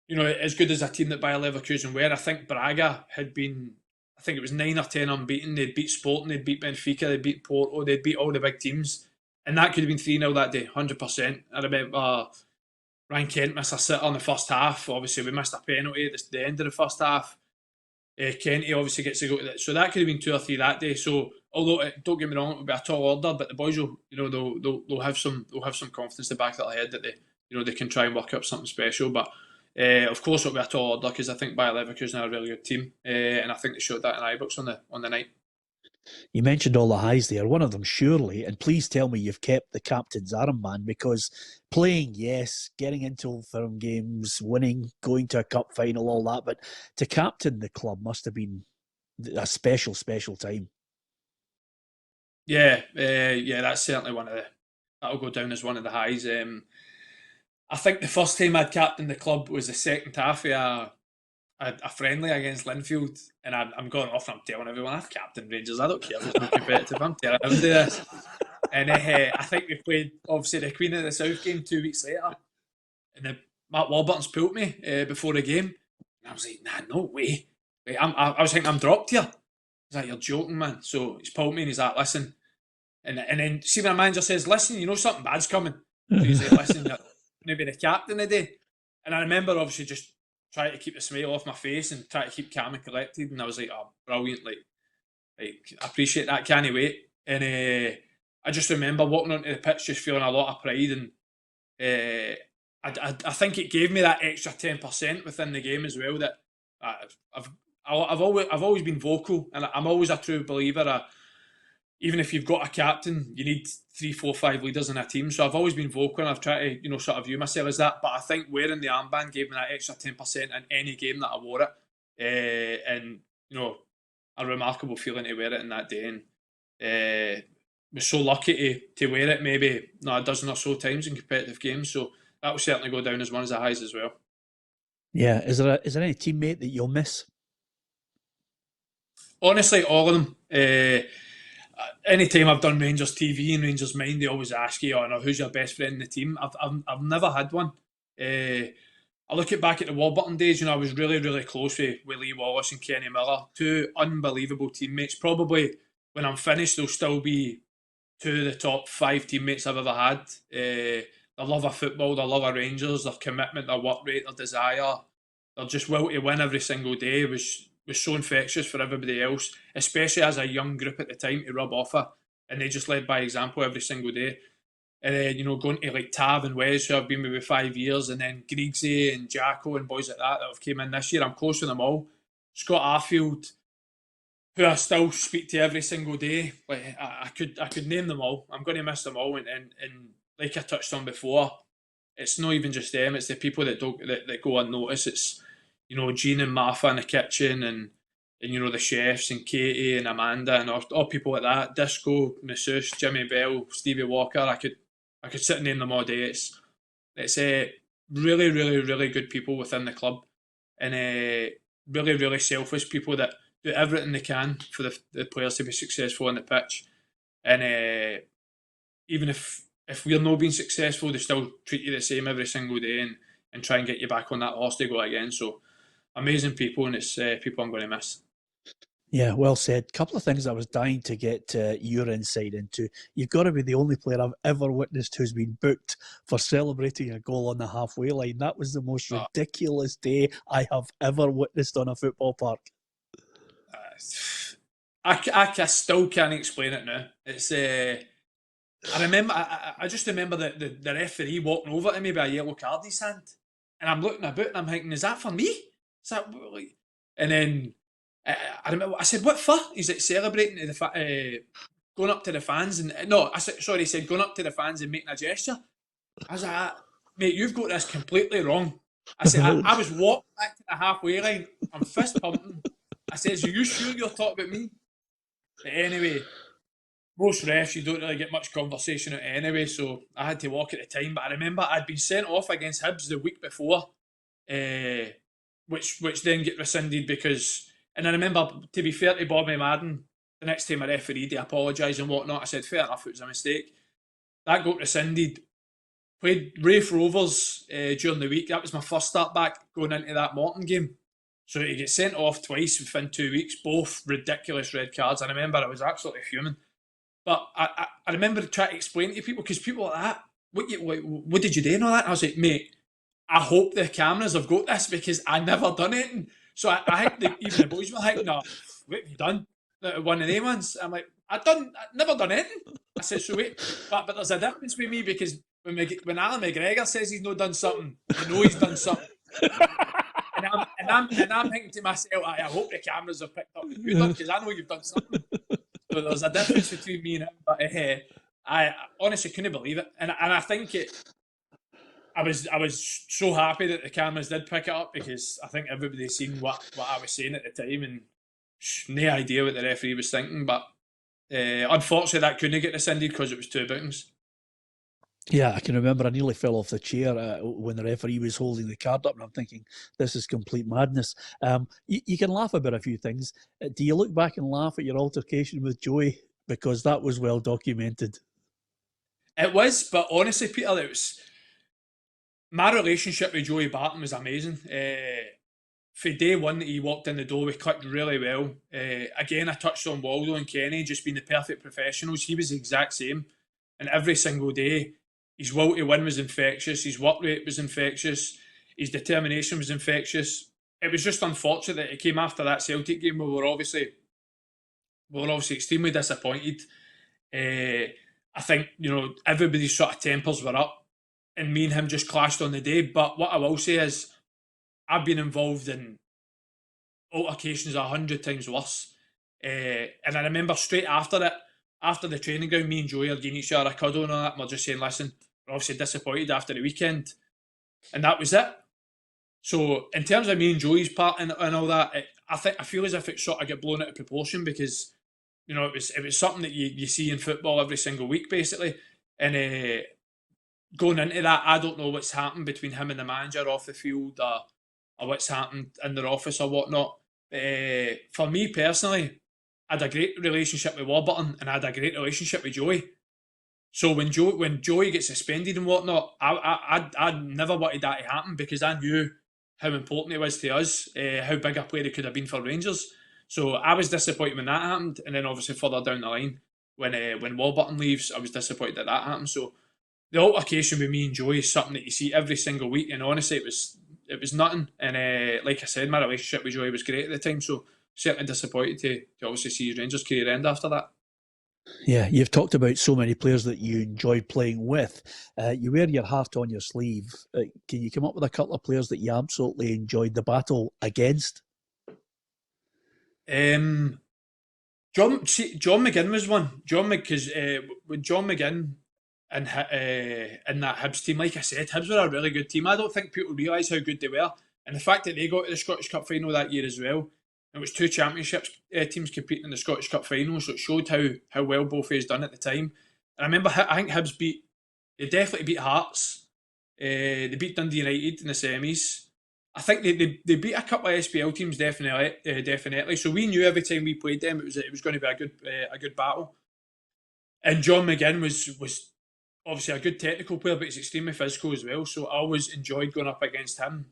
S5: as good as a team that Bayer Leverkusen were, I think Braga had been, I think it was 9 or 10 unbeaten. They'd beat Sporting, they'd beat Benfica, they'd beat Porto, they'd beat all the big teams. And that could have been 3-0 that day, 100%. I remember Ryan Kent missed a sitter in the first half. Obviously, we missed a penalty at the end of the first half. Kenty obviously gets to go to that. So that could have been 2 or 3 that day. So, although, don't get me wrong, it would be a tall order, but the boys will, they'll have some confidence to back their head that they can try and work up something special. But of course, it'll be a tall order because I think Bayer Leverkusen are a really good team, and I think they showed that in Ibrox on the night.
S2: You mentioned all the highs there. One of them, surely, and please tell me you've kept the captain's armband, because playing, yes, getting into Old Firm games, winning, going to a cup final, all that, but to captain the club must have been a special, special time.
S5: Yeah, that's certainly that'll go down as one of the highs. I think the first time I'd captained the club was the second half of a friendly against Linfield, and I'm going off and I'm telling everyone I've captained Rangers. I don't care if it's not competitive. I'm telling everybody this. And I think we played obviously the Queen of the South game 2 weeks later, and Matt Warburton's pulled me before the game, and I was like, nah, no way. Like, I was thinking I'm dropped here. He's like, you're joking, man. So he's pulled me and he's like, listen, and then see when a manager says, listen, something bad's coming. So he's like, listen, you're going to be the captain today. And I remember obviously just try to keep the smile off my face and try to keep calm and collected. And I was like, oh, brilliant. Like I appreciate that, can't wait. And I just remember walking onto the pitch just feeling a lot of pride. And I think it gave me that extra 10% within the game as well, that I've always been vocal, and I'm always a true believer. Even if you've got a captain, you need 3, 4, 5 leaders in a team. So I've always been vocal, and I've tried to, sort of view myself as that. But I think wearing the armband gave me that extra 10% in any game that I wore it. And, a remarkable feeling to wear it in that day. And was so lucky to wear it maybe a dozen or so times in competitive games. So that will certainly go down as one of the highs as well.
S2: Yeah. Is there any teammate that you'll miss?
S5: Honestly, all of them. Anytime I've done Rangers TV and Rangers Mind, they always ask you, who's your best friend in the team? I've never had one. I look back at the Warburton days, I was really, really close with Lee Wallace and Kenny Miller, 2 unbelievable teammates. Probably when I'm finished, they'll still be 2 of the top 5 teammates I've ever had. Their love of football, their love of Rangers, their commitment, their work rate, their desire, their just will to win every single day was so infectious for everybody else, especially as a young group at the time, to rub off of. And they just led by example every single day. And then, going to like Tav and Wes, who I've been with for 5 years, and then Griggsy and Jacko and boys like that have came in this year. I'm close with them all. Scott Arfield, who I still speak to every single day. Like I could name them all. I'm going to miss them all. And like I touched on before, it's not even just them. It's the people that go unnoticed. It's Jean and Martha in the kitchen, and the chefs and Katie and Amanda and all people like that. Disco, Masseuse, Jimmy Bell, Stevie Walker. I could I could sit and name them all day. It's really, really, really good people within the club, and really, really selfish people that do everything they can for the players to be successful on the pitch. And even if we're not being successful, they still treat you the same every single day and try and get you back on that horse to go again. So amazing people, and it's people I'm going to miss.
S2: Yeah, well said. Couple of things I was dying to get your insight into. You've got to be the only player I've ever witnessed who's been booked for celebrating a goal on the halfway line. That was the most ridiculous day I have ever witnessed on a football park.
S5: I still can't explain it now. It's I remember. I just remember the referee walking over to me with a yellow card in his hand, and I'm looking about and I'm thinking, "Is that for me? Is that like?" And then I remember I said, "What for?" He's like celebrating going up to the fans and no, I said sorry. He said going up to the fans and making a gesture. I was like, "Mate, you've got this completely wrong." I said, "I was walking back to the halfway line. I'm fist pumping." I says, "Are you sure you're talking about me?" But anyway, most refs, you don't really get much conversation out anyway, so I had to walk at the time. But I remember I'd been sent off against Hibs the week before, which then get rescinded because... And I remember, to be fair to Bobby Madden, the next time I refereed, he apologised and whatnot. I said, fair enough, it was a mistake. That got rescinded. Played Rafe Rovers during the week. That was my first start back going into that Morton game. So he gets sent off twice within 2 weeks, both ridiculous red cards. I remember I was absolutely fuming. But I remember trying to explain to people, because people like that, what did you do and all that? And I was like, mate, I hope the cameras have got this because I never done it. So I think even the boys were like, no, what have you done? One of them ones. I'm like, I've never done anything. I said, so wait, but there's a difference with me because when Alan McGregor says he's not done something, you know he's done something. And I'm thinking to myself, I hope the cameras have picked up what you've done because I know you've done something. So there's a difference between me and him, but I honestly couldn't believe it, and I think I was so happy that the cameras did pick it up because I think everybody seen what I was saying at the time and no idea what the referee was thinking. But unfortunately, that couldn't get rescinded because it was 2 bookings.
S2: Yeah, I can remember I nearly fell off the chair when the referee was holding the card up, and I'm thinking, this is complete madness. You can laugh about a few things. Do you look back and laugh at your altercation with Joey? Because that was well documented.
S5: It was, but honestly, Peter, it was... My relationship with Joey Barton was amazing. For day one that he walked in the door, we clicked really well. Again, I touched on Waldo and Kenny just being the perfect professionals. He was the exact same. And every single day, his will to win was infectious. His work rate was infectious. His determination was infectious. It was just unfortunate that it came after that Celtic game where we were obviously extremely disappointed. I think, everybody's sort of tempers were up and me and him just clashed on the day. But what I will say is I've been involved in altercations 100 times worse. And I remember straight after it, after the training ground, me and Joey are giving each other a cuddle and all that, and we're just saying, listen, we're obviously disappointed after the weekend. And that was it. So in terms of me and Joey's part and all that, I feel as if it sort of got blown out of proportion because, it was something that you see in football every single week, basically. And going into that, I don't know what's happened between him and the manager off the field or what's happened in their office or whatnot. For me personally, I had a great relationship with Warburton and I had a great relationship with Joey. So when Joey gets suspended and whatnot, I never wanted that to happen because I knew how important it was to us, how big a player it could have been for Rangers. So I was disappointed when that happened, and then obviously further down the line, when Warburton leaves, I was disappointed that happened. So the altercation with me and Joey is something that you see every single week, and honestly, it was nothing. And like I said, my relationship with Joey was great at the time, so certainly disappointed to obviously see his Rangers career end after that.
S2: Yeah, you've talked about so many players that you enjoyed playing with. You wear your heart on your sleeve. Can you come up with a couple of players that you absolutely enjoyed the battle against?
S5: John McGinn was one. Because with John McGinn and in that Hibs team, like I said, Hibs were a really good team. I don't think people realise how good they were. And the fact that they got to the Scottish Cup final that year as well, it was 2 championships teams competing in the Scottish Cup final, so it showed how well both of us done at the time. And I remember, I think Hibs beat They definitely beat Hearts. They beat Dundee United in the semis. I think they beat a couple of SPL teams definitely. So we knew every time we played them, it was going to be a good battle. And John McGinn was obviously a good technical player, but he's extremely physical as well. So I always enjoyed going up against him.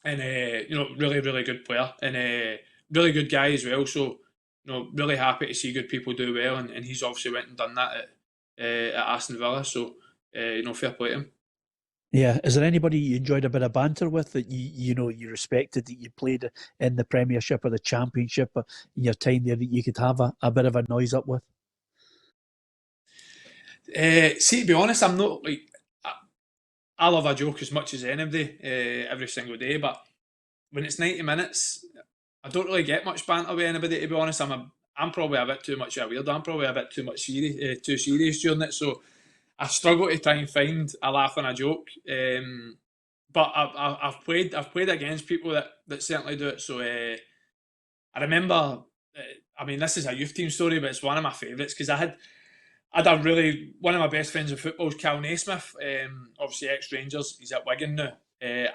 S5: And really, really good player, and really good guy as well. So really happy to see good people do well, and he's obviously went and done that at Aston Villa. So fair play to him.
S2: Yeah, is there anybody you enjoyed a bit of banter with that you respected, that you played in the Premiership or the Championship in your time there, that you could have a bit of a noise up with?
S5: See, to be honest, I'm not like I love a joke as much as anybody every single day, but when it's 90 minutes, I don't really get much banter with anybody. To be honest, I'm probably a bit too much of a weirdo. I'm probably a bit too much too serious during it, so I struggle to try and find a laugh and a joke. But I've played against people that certainly do it. So I remember, this is a youth team story, but it's one of my favourites because I had one of my best friends in football is Cal Naismith, obviously ex-Rangers. He's at Wigan now.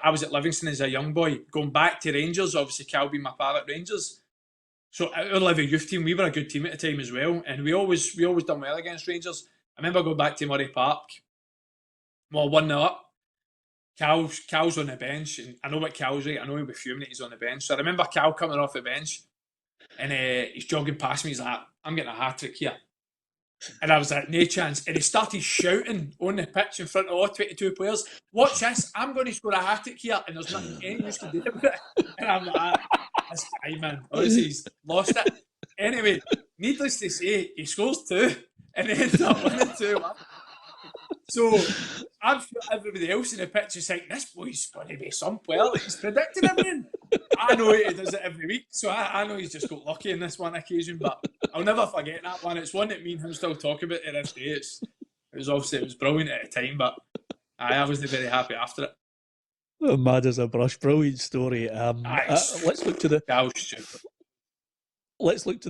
S5: I was at Livingston as a young boy, going back to Rangers, obviously Cal being my pal at Rangers. So our Livi youth team, we were a good team at the time as well, and we always done well against Rangers. I remember going back to Murray Park, well, 1-0 up. Cal's on the bench, and I know what Cal's like. I know he'll be fuming that he's on the bench. So I remember Cal coming off the bench, and he's jogging past me. He's like, "I'm getting a hat-trick here." And I was like, "No chance." And he started shouting on the pitch in front of all 22 players, "Watch this, I'm going to score a hat-trick here, and there's nothing any use to do about it." And I'm like, "This guy, man, honestly, he's lost it." Anyway, needless to say, he scores 2, and he ends up winning 2-1. So I'm sure everybody else in the pitch is like, "This boy's going to be some player that he's predicting everything." I know he does it every week, so I know he's just got lucky in this one occasion, but I'll never forget that one. It's one that me and him still talk about to this day. It was brilliant at the time, but I wasn't very happy after it.
S2: Oh, mad as a brush, brilliant story. Let's look to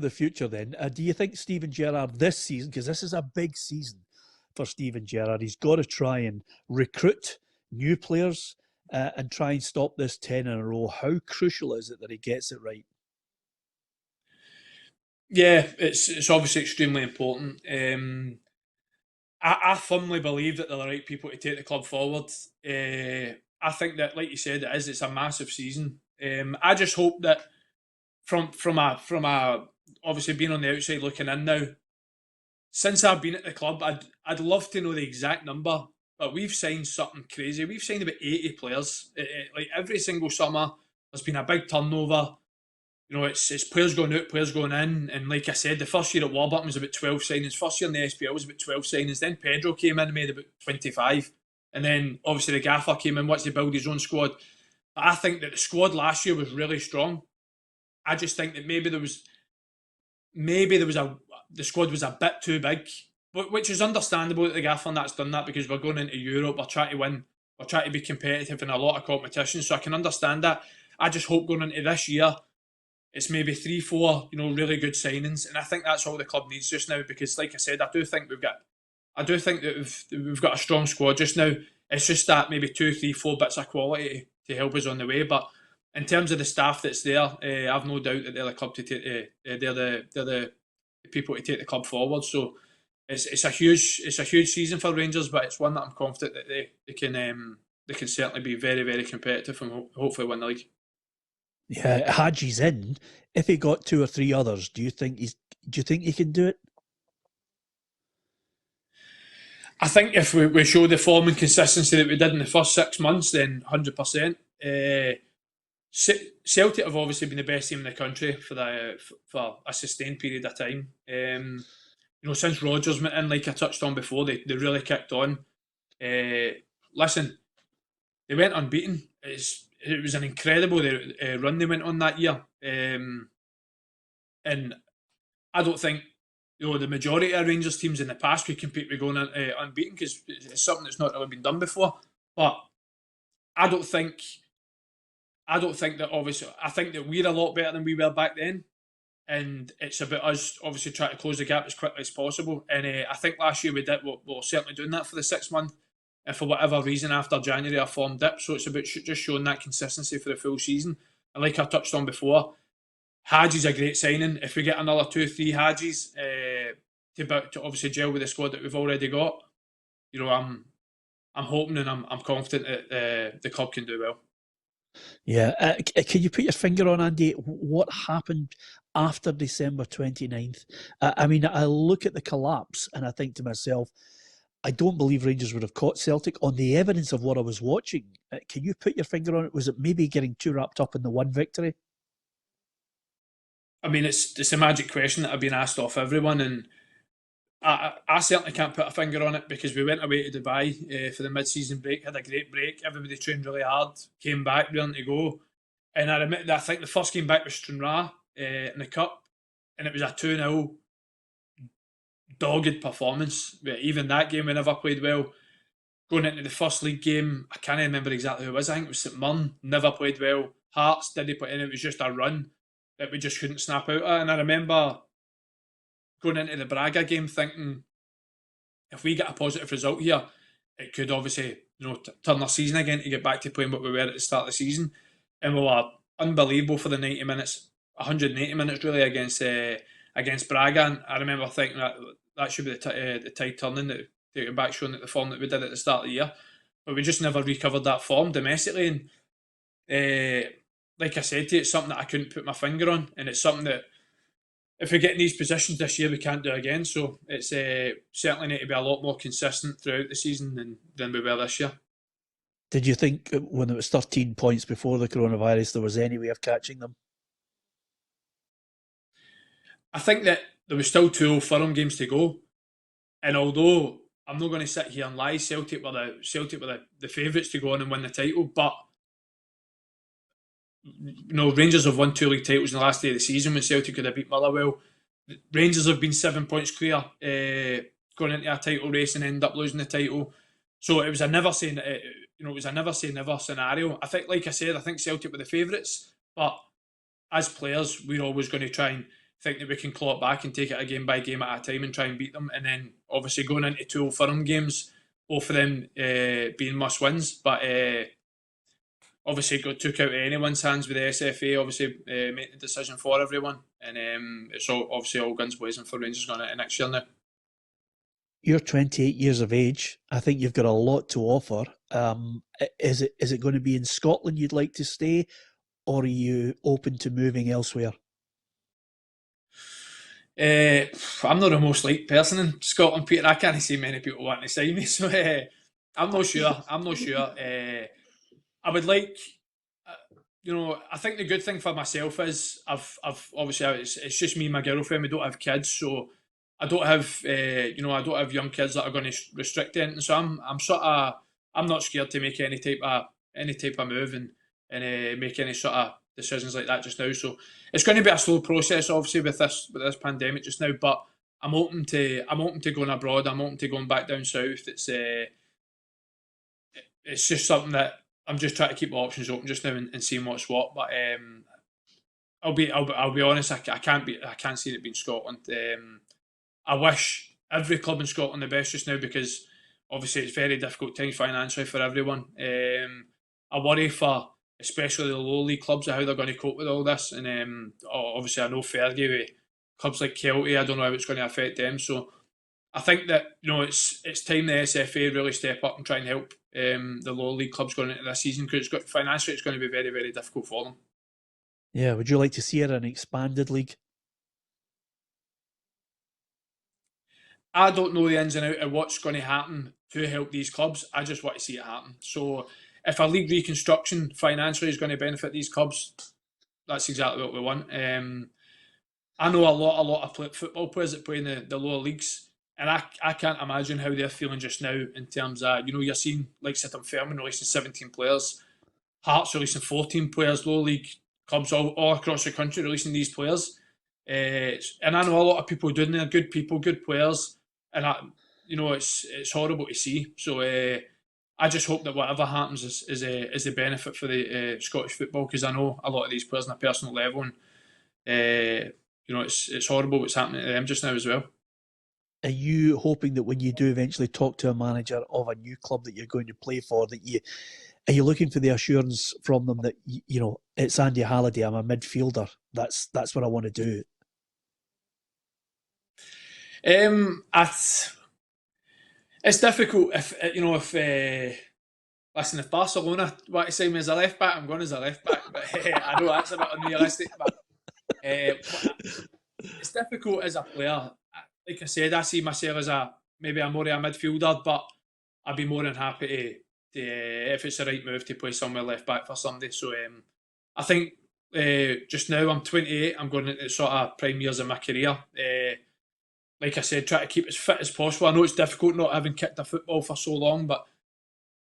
S2: the future then. Do you think Steven Gerrard this season, because this is a big season for Steven Gerrard, he's got to try and recruit new players and try and stop this 10 in a row? How crucial is it that he gets it right?
S5: Yeah, it's obviously extremely important. I firmly believe that they're the right people to take the club forward. I think that, like you said, it's a massive season. I just hope that from a obviously being on the outside looking in now, since I've been at the club, I'd love to know the exact number, but we've signed something crazy. We've signed about 80 players. Like every single summer, there's been a big turnover. It's players going out, players going in. And like I said, the first year at Warburton was about 12 signings. First year in the SPL was about 12 signings. Then Pedro came in and made about 25. And then obviously the gaffer came in, wants to build his own squad. But I think that the squad last year was really strong. I just think that maybe the squad was a bit too big, which is understandable that the gaffer and that's done that because we're going into Europe, we're trying to win, we're trying to be competitive in a lot of competitions, so I can understand that. I just hope going into this year, it's maybe 3-4, really good signings, and I think that's all the club needs just now because, like I said, I do think that we've got a strong squad just now. It's just that maybe 2, 3, 4 bits of quality to help us on the way, but in terms of the staff that's there, I've no doubt that they're the club to take. They're the people to take the club forward. So it's a huge season for Rangers, but it's one that I'm confident that they can certainly be very, very competitive and hopefully win the league.
S2: Yeah, Hadji's in. If he got 2 or 3 others, do you think he can do it?
S5: I think if we show the form and consistency that we did in the first 6 months, then 100%. Celtic have obviously been the best team in the country for a sustained period of time. Since Rodgers went in, like I touched on before, they really kicked on. Listen, they went unbeaten. It was an incredible run they went on that year. And I don't think the majority of Rangers teams in the past could compete with going unbeaten because it's something that's not really been done before. But I don't think that obviously, I think that we're a lot better than we were back then. and it's about us obviously trying to close the gap as quickly as possible. And I think last year we did. We're certainly doing that for the 6 month. And for whatever reason, after January, our form dipped. So it's about just showing that consistency for the full season. And like I touched on before, Hadji's a great signing. If we get another 2-3 Hadjis to obviously gel with the squad that we've already got, I'm hoping and I'm confident that the club can do well.
S2: Yeah. Can you put your finger on, Andy, what happened after December 29th? I mean, I look at the collapse and I think to myself, I don't believe Rangers would have caught Celtic on the evidence of what I was watching. Can you put your finger on it? Was it maybe getting too wrapped up in the one victory?
S5: I mean, it's a magic question that I've been asked off everyone, and I certainly can't put a finger on it because we went away to Dubai for the mid-season break, had a great break. Everybody trained really hard, came back, willing to go. And I admit that I think the first game back was Stranraer in the Cup, and it was a 2-0 dogged performance. But even that game, we never played well. Going into the first league game, I can't remember exactly who it was. I think it was St Mirren, never played well. Hearts didn't play, and it was just a run that we just couldn't snap out of. And I remember going into the Braga game thinking, if we get a positive result here, it could obviously turn our season again to get back to playing what we were at the start of the season. And we were unbelievable for the 90 minutes, 180 minutes really against Braga. And I remember thinking that should be the tide turning, to get back showing that the form that we did at the start of the year. But we just never recovered that form domestically. And like I said to you, it's something that I couldn't put my finger on, and it's something that if we get in these positions this year, we can't do again. So it's certainly need to be a lot more consistent throughout the season than we were this year.
S2: Did you think when it was 13 points before the coronavirus, there was any way of catching them?
S5: I think that there was still 2 Old Firm games to go, and although I'm not going to sit here and lie, Celtic were the favourites to go on and win the title, but Rangers have won 2 league titles in the last day of the season when Celtic could have beat Motherwell. Rangers have been 7 points clear going into a title race and end up losing the title. So it was a never say never scenario. I think, like I said, I think Celtic were the favourites, but as players, we're always going to try and think that we can claw it back and take it a game by game at a time and try and beat them. And then obviously going into 2 Old Firm games, both of them being must wins, but obviously got took out of anyone's hands with the SFA, obviously making the decision for everyone. And it's obviously all guns blazing for Rangers going into next year now.
S2: You're 28 years of age. I think you've got a lot to offer. Is it going to be in Scotland you'd like to stay, or are you open to moving elsewhere?
S5: I'm not the most liked person in Scotland, Peter. I can't see many people wanting to sign me, so I'm not sure. I would like, I think the good thing for myself is I've obviously it's just me and my girlfriend. We don't have kids, so I don't have I don't have young kids that are going to restrict anything. So I'm not scared to make any type of move and make any sort of decisions like that just now. So it's going to be a slow process, obviously, with this pandemic just now. But I'm open to going abroad. I'm open to going back down south. It's just something that I'm just trying to keep my options open just now and seeing what's what. But I'll be honest. I can't see it being Scotland. I wish every club in Scotland the best just now because obviously it's very difficult times financially for everyone. I worry for especially the low league clubs of how they're going to cope with all this. And obviously I know Fergie with clubs like Kelty. I don't know how it's going to affect them. So I think that it's time the SFA really step up and try and help the lower league clubs going into this season because financially it's going to be very, very difficult for them.
S2: Yeah, would you like to see it an expanded league?
S5: I don't know the ins and outs of what's going to happen to help these clubs. I just want to see it happen. So if a league reconstruction financially is going to benefit these clubs, that's exactly what we want. I know a lot of football players that play in the lower leagues. And I can't imagine how they're feeling just now in terms of, you're seeing like Tam Cowan releasing 17 players, Hearts releasing 14 players, low league clubs all across the country releasing these players. And I know a lot of people doing it, good people, good players. And, it's horrible to see. So I just hope that whatever happens is a benefit for the Scottish football because I know a lot of these players on a personal level. And it's horrible what's happening to them just now as well.
S2: Are you hoping that when you do eventually talk to a manager of a new club that you're going to play for, are you looking for the assurance from them that, it's Andy Halliday, I'm a midfielder, that's what I want to do?
S5: It's difficult if if Barcelona want to sign me as a left back, I'm going as a left back, but I know that's a bit unrealistic, but it's difficult as a player. Like I said, I see myself as maybe more of a midfielder, but I'd be more than happy to if it's the right move, to play somewhere left back for somebody. So I think just now I'm 28, I'm going into sort of prime years of my career. Like I said, try to keep as fit as possible. I know it's difficult not having kicked a football for so long, but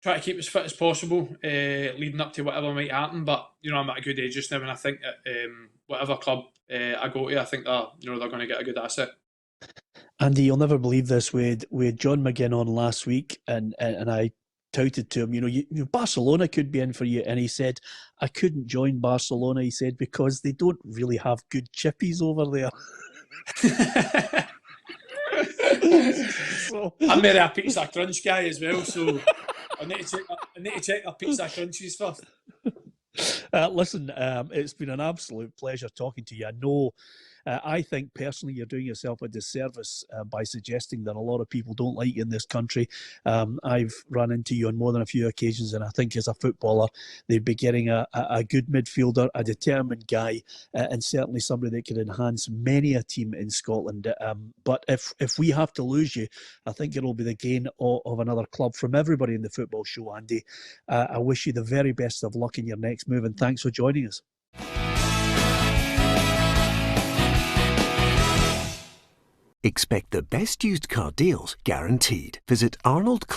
S5: try to keep as fit as possible leading up to whatever might happen. But I'm at a good age just now, and I think that whatever club I go to, I think they're going to get a good asset.
S2: Andy, you'll never believe this. We had John McGinn on last week, and I touted to him, Barcelona could be in for you, and he said, I couldn't join Barcelona, he said, because they don't really have good chippies over there.
S5: I'm maybe a pizza crunch guy as well, so I need to check our pizza crunchies first.
S2: Listen, it's been an absolute pleasure talking to you. I know, I think personally you're doing yourself a disservice by suggesting that a lot of people don't like you in this country. I've run into you on more than a few occasions, and I think as a footballer, they'd be getting a good midfielder, a determined guy, and certainly somebody that could enhance many a team in Scotland. But if we have to lose you, I think it'll be the gain of another club. From everybody in the Football Show, Andy, I wish you the very best of luck in your next move, and thanks for joining us.
S1: Expect the best used car deals guaranteed. Visit Arnold